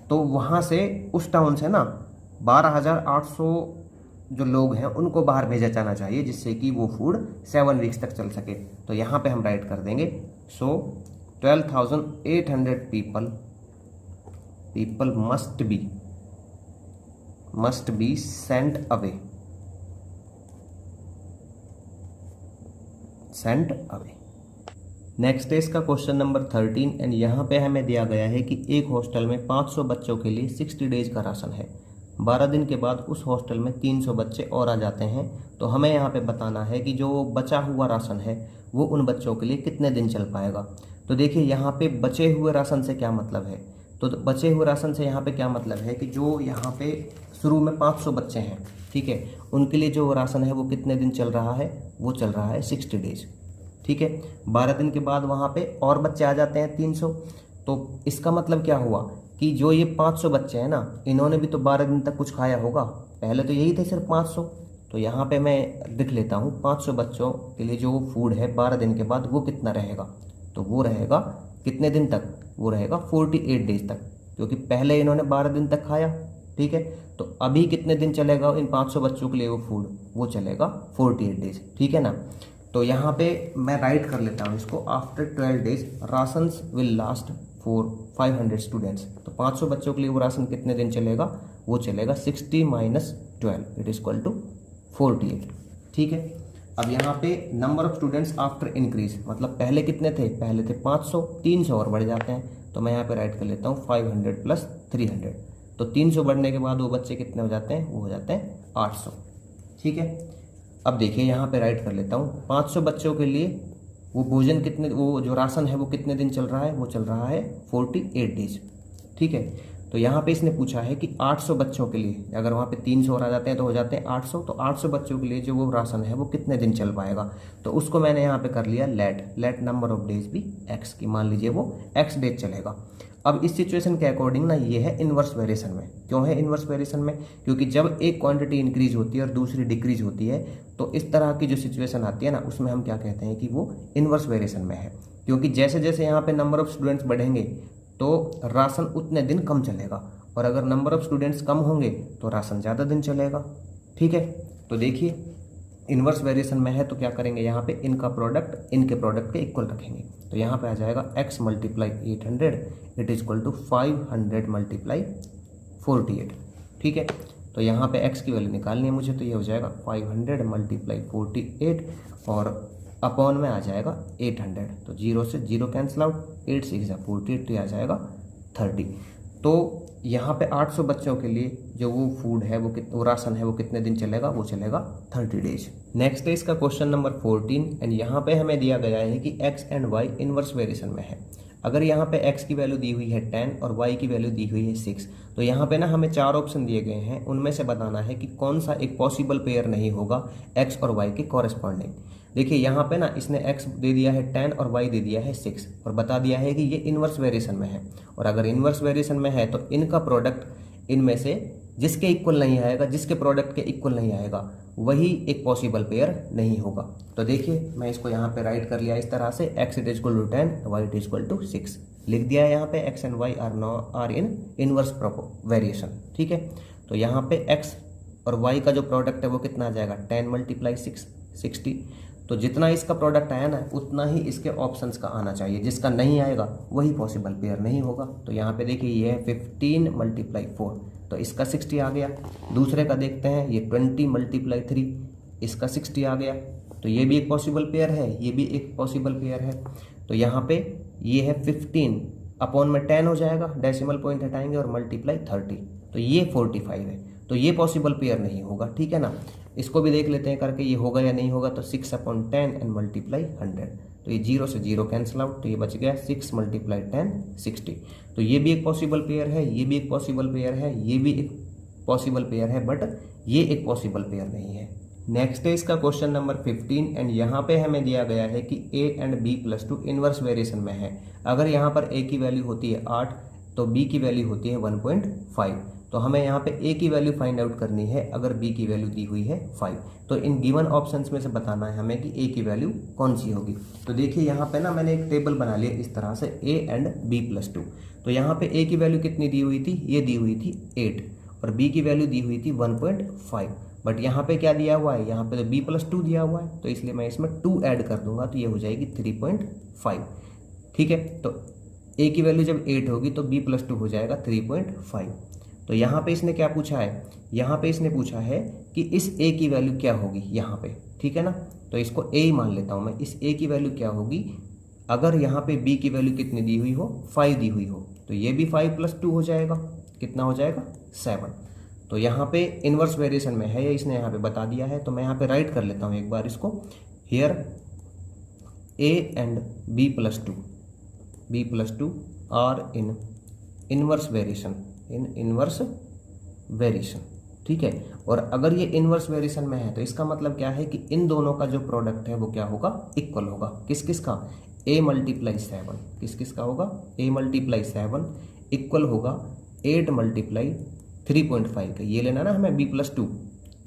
तो वहाँ से उस टाउन से ना 12,800 जो लोग हैं उनको बाहर भेजा जाना चाहिए जिससे कि वो फूड 7 वीक्स तक चल सके। तो यहाँ पे हम राइट कर देंगे, सो 12,800 people must be sent away। Next है इसका क्वेश्चन नंबर 13 एंड यहाँ पे हमें दिया गया है कि एक हॉस्टल में 500 बच्चों के लिए 60 डेज का राशन है। 12 दिन के बाद उस हॉस्टल में 300 बच्चे और आ जाते हैं। तो हमें यहाँ पे बताना है कि जो बचा हुआ राशन है वो उन बच्चों के लिए कितने दिन चल पाएगा। तो देखिए यहाँ पे बचे हुए राशन से क्या मतलब है, तो बचे हुए राशन से यहाँ पे क्या मतलब है कि जो यहाँ पे शुरू में 500 बच्चे हैं, ठीक है, उनके लिए जो राशन है वो कितने दिन चल रहा है, वो चल रहा है 60 डेज। ठीक है, 12 दिन के बाद वहाँ पे और बच्चे आ जाते हैं 300। तो इसका मतलब क्या हुआ कि जो ये 500 बच्चे हैं ना, इन्होंने भी तो 12 दिन तक कुछ खाया होगा, पहले तो यही थे सिर्फ 500। तो यहाँ पे मैं लिख लेता हूँ 500 बच्चों के लिए जो फूड है 12 दिन के बाद वो कितना रहेगा, तो वो रहेगा कितने दिन तक, वो रहेगा 48 डेज तक, क्योंकि पहले इन्होंने 12 दिन तक खाया। ठीक है, तो अभी कितने दिन चलेगा इन 500 बच्चों के लिए वो फूड, वो चलेगा 48 डेज। ठीक है ना, तो यहाँ पे मैं राइट कर लेता हूँ इसको, after 12 days rations will last for 500 students. तो 500 बच्चों के लिए वो राशन कितने दिन चलेगा, वो चलेगा 60 minus 12 it is equal to 48। ठीक है, अब यहाँ पे number of students after increase, मतलब पहले कितने थे, पहले थे 500, 300 और बढ़ जाते हैं। तो मैं यहाँ पे राइट कर लेता हूँ 500 प्लस 300। तो 300 बढ़ने के बाद वो बच्चे कितने हो जाते हैं, वो हो जाते हैं 800। ठीक है, अब देखिए यहाँ पे राइट कर लेता हूँ 500 बच्चों के लिए वो भोजन कितने, वो जो राशन है वो कितने दिन चल रहा है, वो चल रहा है 48 डेज। ठीक है, तो यहाँ पे इसने पूछा है कि 800 बच्चों के लिए, अगर वहाँ पे 300 और आ जाते हैं तो हो जाते हैं 800, तो 800 बच्चों के लिए जो वो राशन है वो कितने दिन चल पाएगा, तो उसको मैंने यहाँ पे कर लिया लेट नंबर ऑफ डेज भी एक्स की, मान लीजिए वो एक्स डेज चलेगा। अब इस सिचुएशन के अकॉर्डिंग ना ये है इन्वर्स वेरिएशन में। क्यों है इन्वर्स वेरिएशन में, क्योंकि जब एक क्वांटिटी इंक्रीज होती है और दूसरी डिक्रीज होती है, तो इस तरह की जो सिचुएशन आती है ना, उसमें हम क्या कहते हैं कि वो इन्वर्स वेरिएशन में है। क्योंकि जैसे जैसे यहाँ पे नंबर ऑफ स्टूडेंट्स बढ़ेंगे तो राशन उतने दिन कम चलेगा, और अगर नंबर ऑफ स्टूडेंट्स कम होंगे तो राशन ज़्यादा दिन चलेगा। ठीक है, तो देखिए इन्वर्स वेरिएशन में है तो क्या करेंगे, यहाँ पे इनका प्रोडक्ट इनके प्रोडक्ट के इक्वल रखेंगे। तो यहाँ पे आ जाएगा x multiply 800 it is equal to 500 multiply 48। ठीक है, तो यहाँ पे x की वैल्यू निकालनी है मुझे, तो ये हो जाएगा 500 मल्टीप्लाई 48 और अपॉन में आ जाएगा 800। तो 0 से 0 कैंसिल आउट, 8 6 48, तो आ जाएगा 30। तो यहाँ पे 800 बच्चों के लिए जो वो फूड है वो राशन है वो कितने दिन चलेगा, वो चलेगा 30 डेज। नेक्स्ट है इसका क्वेश्चन नंबर 14 एंड यहाँ पे हमें दिया गया है कि x and y inverse variation में है। अगर यहाँ पे x की वैल्यू दी हुई है 10 और y की वैल्यू दी हुई है 6, तो यहाँ पे ना हमें 4 ऑप्शन दिए गए हैं, उनमें से बताना है कि कौन सा एक पॉसिबल पेयर नहीं होगा x और y के कॉरेस्पॉन्डिंग। देखिए यहाँ पे ना इसने x दे दिया है 10 और y दे दिया है 6 और बता दिया है कि ये इन्वर्स वेरिएशन में है, और अगर इन्वर्स वेरिएशन में है तो इनका प्रोडक्ट इनमें से जिसके इक्वल नहीं आएगा, जिसके प्रोडक्ट के इक्वल नहीं आएगा, वही एक पॉसिबल पेयर नहीं होगा। तो देखिए मैं इसको यहाँ पे राइट कर लिया इस तरह से, x it equal to 10 y it equal to 6 लिख दिया है यहाँ पे। x and y are in inverse variation. ठीक है, तो यहाँ पे x और y का जो प्रोडक्ट है वो कितना आ जाएगा, 10 मल्टीप्लाई 6 60। तो जितना इसका प्रोडक्ट आया ना उतना ही इसके ऑप्शंस का आना चाहिए, जिसका नहीं आएगा वही पॉसिबल पेयर नहीं होगा। तो यहाँ पे देखिए ये है 15 मल्टीप्लाई 4, तो इसका 60 आ गया। दूसरे का देखते हैं, ये 20 मल्टीप्लाई 3, इसका 60 आ गया। तो ये भी एक पॉसिबल पेयर है, ये भी एक पॉसिबल पेयर है। तो यहाँ पे ये है 15 अपॉन में 10 हो जाएगा, डेसिमल पॉइंट हटाएंगे और मल्टीप्लाई 30, तो ये 45 है। तो ये पॉसिबल पेयर नहीं होगा। ठीक है ना, इसको भी देख लेते हैं करके ये होगा या नहीं होगा। तो 6 अपॉन 10 एंड मल्टीप्लाई 100, तो ये 0 से 0 कैंसिल आउट, तो ये बच गया 6 मल्टीप्लाई 10 60। तो ये भी एक पॉसिबल पेयर है, ये भी एक पॉसिबल पेयर है, ये भी एक पॉसिबल पेयर है, बट ये एक पॉसिबल पेयर नहीं है। नेक्स्ट है इसका क्वेश्चन नंबर 15 एंड यहाँ पे हमें दिया गया है कि a and b plus 2 inverse variation में है। अगर यहाँ पर a की वैल्यू होती है 8 तो b की वैल्यू होती है 1.5। तो हमें यहाँ पे a की वैल्यू फाइंड आउट करनी है अगर b की वैल्यू दी हुई है 5। तो इन गिवन ऑप्शंस में से बताना है हमें कि a की वैल्यू कौन सी होगी। तो देखिए यहाँ पे ना मैंने एक टेबल बना लिया इस तरह से, a एंड b प्लस 2। तो यहाँ पे a की वैल्यू कितनी दी हुई थी, ये दी हुई थी 8 और b की वैल्यू दी हुई थी 1.5। बट यहाँ पे क्या दिया हुआ है, यहाँ पे तो b प्लस 2 दिया हुआ है, तो इसलिए मैं इसमें 2 ऐड कर दूंगा, तो ये हो जाएगी 3.5। ठीक है, तो a की वैल्यू जब 8 होगी तो b प्लस 2 हो जाएगा 3.5। तो यहाँ पे इसने क्या पूछा है, यहाँ पे इसने पूछा है कि इस a की वैल्यू क्या होगी यहाँ पे। ठीक है ना, तो इसको a ही मान लेता हूँ मैं। इस a की वैल्यू क्या होगी अगर यहाँ पे b की वैल्यू कितनी दी हुई हो, 5 दी हुई हो, तो ये भी 5 प्लस 2 हो जाएगा, कितना हो जाएगा 7। तो यहाँ पे इनवर्स वेरिएशन में है, ये इसने यहाँ पे बता दिया है। तो मैं यहाँ पे राइट कर लेता हूँ एक बार इसको, here a and b plus 2 are in inverse variation, ठीक है। और अगर ये इन्वर्स वेरिएशन में है तो इसका मतलब क्या है कि इन दोनों का जो प्रोडक्ट है वो क्या होगा, इक्वल होगा। किस किस का, a मल्टीप्लाई 7, किस किस का होगा, a मल्टीप्लाई 7 इक्वल होगा 8 मल्टीप्लाई 3.5 का, ये लेना ना हमें b+2,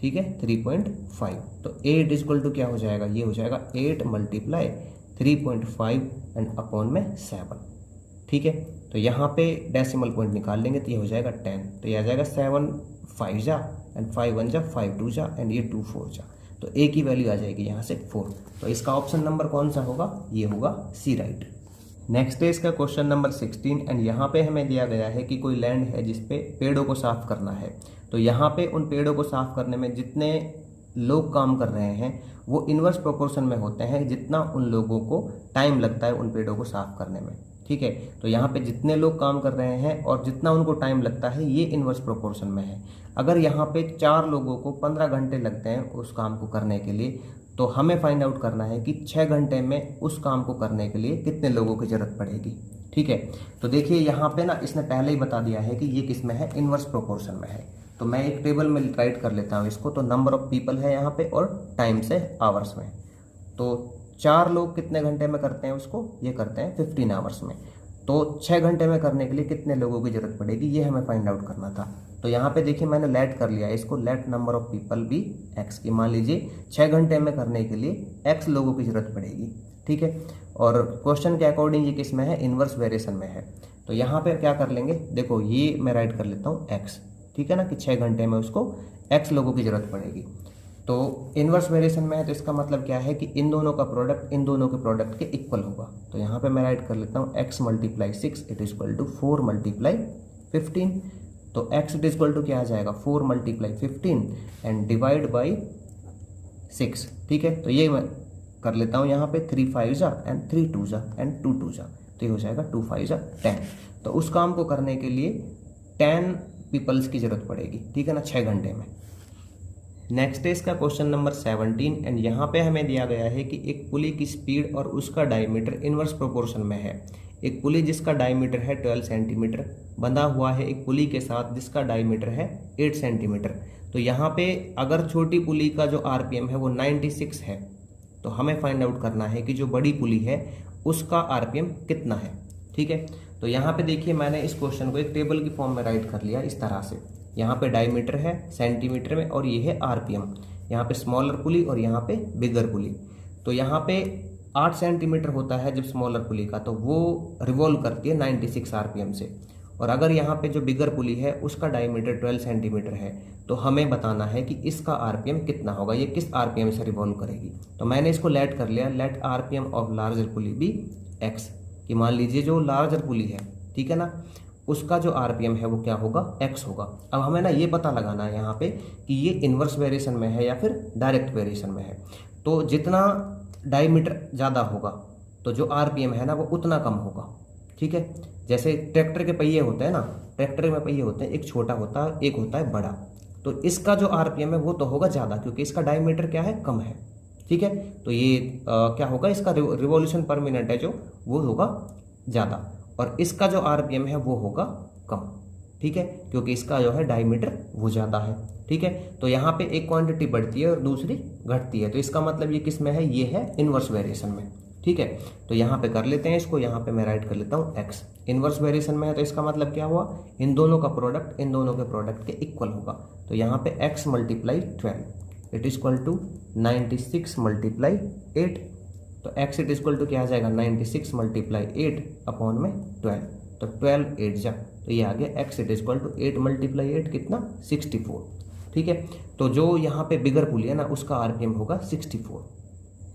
ठीक है, 3.5। तो 8 इक्वल टू क्या हो जाएगा, ये हो जाएगा 8 मल्टीप्लाई 3.5 एंड अपॉन में 7, ठीक है। तो यहाँ पे डेसिमल पॉइंट निकाल लेंगे तो ये हो जाएगा 10, तो ये आ जाएगा 7 5 जा एंड 5 1 जा, 5 2 जा एंड ये 2 4 जा, तो a की वैल्यू आ जाएगी यहाँ से 4। तो इसका ऑप्शन नंबर कौन सा होगा, ये होगा सी, राइट। नेक्स्ट है इसका क्वेश्चन नंबर 16 एंड यहाँ पे हमें दिया गया है कि कोई लैंड है जिसपे पेड़ों को साफ करना है। तो यहाँ पे उन पेड़ों को साफ करने में जितने लोग काम कर रहे हैं वो इन्वर्स प्रोपोर्शन में होते हैं जितना उन लोगों को टाइम लगता है उन पेड़ों को साफ करने में, ठीक है। तो यहाँ पे जितने लोग काम कर रहे हैं और जितना उनको टाइम लगता है ये इन्वर्स प्रोपोर्शन में है। अगर यहाँ पे 4 लोगों को 15 घंटे लगते हैं उस काम को करने के लिए, तो हमें फाइंड आउट करना है कि 6 घंटे में उस काम को करने के लिए कितने लोगों की ज़रूरत पड़ेगी, ठीक है। तो देखिए यहाँ पे ना इसने पहले ही बता दिया है कि ये किस में है, इन्वर्स प्रोपोर्शन में है। तो मैं एक टेबल में राइट कर लेता हूँ इसको। तो नंबर ऑफ पीपल है यहाँ पे और टाइम्स है आवर्स में। तो 4 लोग कितने घंटे में करते हैं उसको, ये करते हैं 15 आवर्स में। तो 6 घंटे में करने के लिए कितने लोगों की ज़रूरत पड़ेगी, ये हमें फाइंड आउट करना था। तो यहाँ पे देखिए मैंने लेट कर लिया इसको, let number of people be x की। मान लीजिए 6 घंटे में करने के लिए एक्स लोगों की ज़रूरत पड़ेगी, ठीक है। और क्वेश्चन के अकॉर्डिंग ये किस में है, इन्वर्स वेरिएशन में है। तो यहाँ पे क्या कर लेंगे, देखो ये मैं राइट कर लेता हूँ एक्स, ठीक है ना, कि 6 घंटे में उसको एक्स लोगों की ज़रूरत पड़ेगी। तो इन्वर्स वेरिएशन में है तो इसका मतलब क्या है कि इन दोनों का प्रोडक्ट इन दोनों के प्रोडक्ट के इक्वल होगा। तो यहाँ पे मैं राइट कर लेता हूँ x multiply 6 it is equal to 4 multiply 15। तो x it is equal to क्या आ जाएगा, 4 मल्टीप्लाई 15 एंड डिवाइड बाई 6, ठीक है। तो ये मैं कर लेता हूँ यहाँ पे 3 5 जा एंड 3 2 जा एंड 2 2 जा, तो ये हो जाएगा 2 5 जा 10। तो उस काम को करने के लिए 10 पीपल्स की ज़रूरत पड़ेगी, ठीक है ना, 6 घंटे में। नेक्स्ट है इसका क्वेश्चन नंबर 17 एंड यहाँ पे हमें दिया गया है कि एक पुली की स्पीड और उसका डायमीटर इन्वर्स प्रोपोर्शन में है। एक पुली जिसका डायमीटर है 12 सेंटीमीटर बंधा हुआ है एक पुली के साथ जिसका डायमीटर है 8 सेंटीमीटर। तो यहाँ पे अगर छोटी पुली का जो आरपीएम है वो 96 है, तो हमें फाइंड आउट करना है कि जो बड़ी पुली है उसका आरपीएम कितना है, ठीक है। तो यहाँ पे देखिए मैंने इस क्वेश्चन को एक टेबल की फॉर्म में राइट कर लिया इस तरह से। यहाँ पे डायमीटर है सेंटीमीटर में और ये है आरपीएम, यहाँ पे स्मॉलर पुली और यहाँ पे बिगर पुली। तो यहाँ पे 8 सेंटीमीटर होता है जब स्मॉलर पुली का, तो वो रिवॉल्व करती है 96 आरपीएम से। और अगर यहाँ पे जो बिगर पुली है उसका डायमीटर 12 सेंटीमीटर है, तो हमें बताना है कि इसका आरपीएम कितना होगा, ये किस आरपीएम से रिवॉल्व करेगी। तो मैंने इसको लेट कर लिया, let RPM of larger pulley be x, कि मान लीजिए जो लार्जर पुली है, ठीक है ना, उसका जो आरपीएम है वो क्या होगा, एक्स होगा। अब हमें ना ये पता लगाना है यहाँ पे कि ये इन्वर्स वेरिएशन में है या फिर डायरेक्ट वेरिएशन में है। तो जितना डायमीटर ज़्यादा होगा तो जो आरपीएम है ना वो उतना कम होगा, ठीक है। जैसे ट्रैक्टर के पहिए होते हैं ना, ट्रैक्टर में पहिए होते हैं, एक छोटा होता है एक होता है बड़ा। तो इसका जो आरपीएम है वो तो होगा ज़्यादा क्योंकि इसका डायमीटर क्या है, कम है, ठीक है। तो ये क्या होगा, इसका रिवॉल्यूशन पर मिनट है जो वो होगा ज़्यादा और इसका जो आरपीएम है वो होगा कम, ठीक है, क्योंकि इसका जो है डायमीटर वो ज़्यादा है, ठीक है। तो यहाँ पे एक क्वांटिटी बढ़ती है और दूसरी घटती है, तो इसका मतलब ये किस में है, ये है इन्वर्स वेरिएशन में, ठीक है। तो यहाँ पे कर लेते हैं इसको, यहाँ पे मैं राइट कर लेता हूँ एक्स इन्वर्स वेरिएशन में है। तो इसका मतलब क्या हुआ, इन दोनों का प्रोडक्ट इन दोनों के प्रोडक्ट के इक्वल होगा। तो यहाँ पे x multiply 12 it is equal to 96 multiply 8। तो x इट इक्वल टू क्या आ जाएगा, 96 मल्टीप्लाई 8 अपॉन में 12। तो 12 8 जा, तो ये आ गया x it equal to 8 multiply 8 कितना, 64, ठीक है। तो जो यहाँ पे बिगर पुली है ना उसका आरपीएम होगा 64।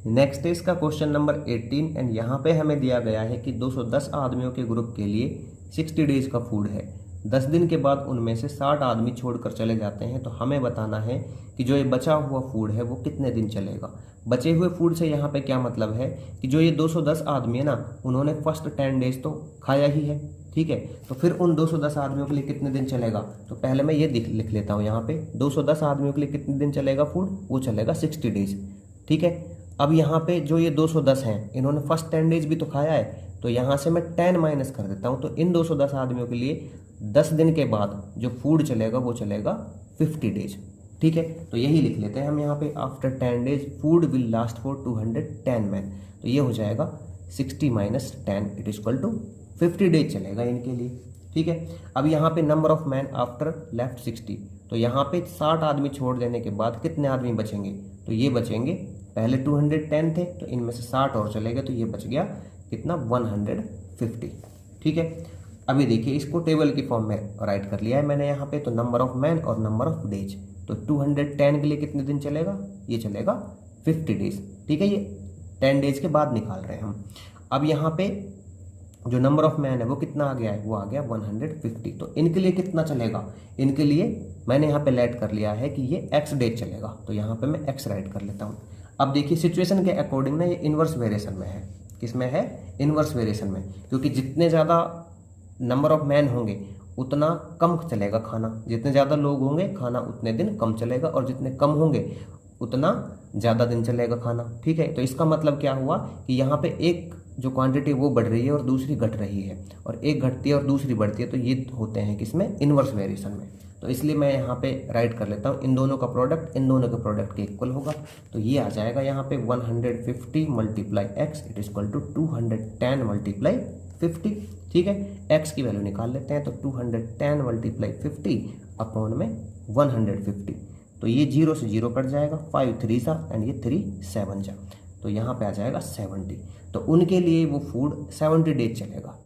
नेक्स्ट है इसका क्वेश्चन नंबर 18 एंड यहाँ पे हमें दिया गया है कि 210 आदमियों के ग्रुप के लिए 60 डेज का फूड है। 10 दिन के बाद उनमें से 60 आदमी छोड़कर चले जाते हैं। तो हमें बताना है कि जो ये बचा हुआ फूड है वो कितने दिन चलेगा। बचे हुए फूड से यहाँ पे क्या मतलब है कि जो ये 210 आदमी है ना उन्होंने फर्स्ट 10 डेज तो खाया ही है, ठीक है। तो फिर उन 210 आदमियों के लिए कितने दिन चलेगा, तो पहले मैं ये लिख लेता हूँ यहाँ पे 210 आदमियों के लिए कितने दिन चलेगा फूड, वो चलेगा 60 डेज, ठीक है। अब यहाँ पे जो ये 210 हैं इन्होंने फर्स्ट 10 डेज भी तो खाया है, तो यहाँ से मैं 10 माइनस कर देता हूँ। तो इन 210 आदमियों के लिए 10 दिन के बाद जो फूड चलेगा वो चलेगा 50 डेज। ठीक है, तो यही लिख लेते हैं हम यहाँ पे, after 10 days food will last for 210 man. तो ये हो जाएगा 60 minus 10 it is equal to 50 days चलेगा इनके लिए। ठीक है, अब यहाँ पे number of man after left 60, तो यहाँ पे 60 आदमी छोड़ देने के बाद कितने आदमी बचेंगे, तो ये बचेंगे, पहले 210 थे तो इनमें से 60 और चले गए, तो ये बच गया कितना 150। ठीक है, अभी देखिए इसको टेबल की फॉर्म में राइट कर लिया है मैंने यहाँ पे, तो नंबर ऑफ मैन और नंबर ऑफ डेज, तो 210 के लिए कितने दिन चलेगा, ये चलेगा 50 डेज। ठीक है, ये 10 डेज के बाद निकाल रहे हैं हम। अब यहाँ पे जो नंबर ऑफ मैन है वो कितना आ गया है, वो आ गया 150। तो इनके लिए कितना चलेगा, इनके लिए मैंने यहाँ पे लेट कर लिया है कि ये x डेज चलेगा, तो यहाँ पे मैं x राइट कर लेता हूँ। अब देखिए सिचुएशन के अकॉर्डिंग ना ये इन्वर्स वेरिएशन में है, किसमें है, इन्वर्स वेरिएशन में, क्योंकि जितने ज़्यादा नंबर ऑफ मैन होंगे उतना कम चलेगा खाना, जितने ज़्यादा लोग होंगे खाना उतने दिन कम चलेगा, और जितने कम होंगे उतना ज़्यादा दिन चलेगा खाना। ठीक है, तो इसका मतलब क्या हुआ कि यहाँ पे एक जो क्वांटिटी वो बढ़ रही है और दूसरी घट रही है, और एक घटती है और दूसरी बढ़ती है, तो ये होते हैं किसमें, इन्वर्स वेरिएशन में। तो इसलिए मैं यहाँ पे राइट कर लेता हूँ, इन दोनों का प्रोडक्ट इन दोनों के प्रोडक्ट के इक्वल होगा, तो ये आ जाएगा यहाँ पे 150 multiply x it is equal to 210 multiply 50। ठीक है, x की वैल्यू निकाल लेते हैं, तो 210 मल्टीप्लाई 50 अपॉन में 150, तो ये 0 से 0 कट जाएगा, 5 3 सा एंड ये 3 7 जा, तो यहाँ पे आ जाएगा 70। तो उनके लिए वो फूड 70 डेज चलेगा।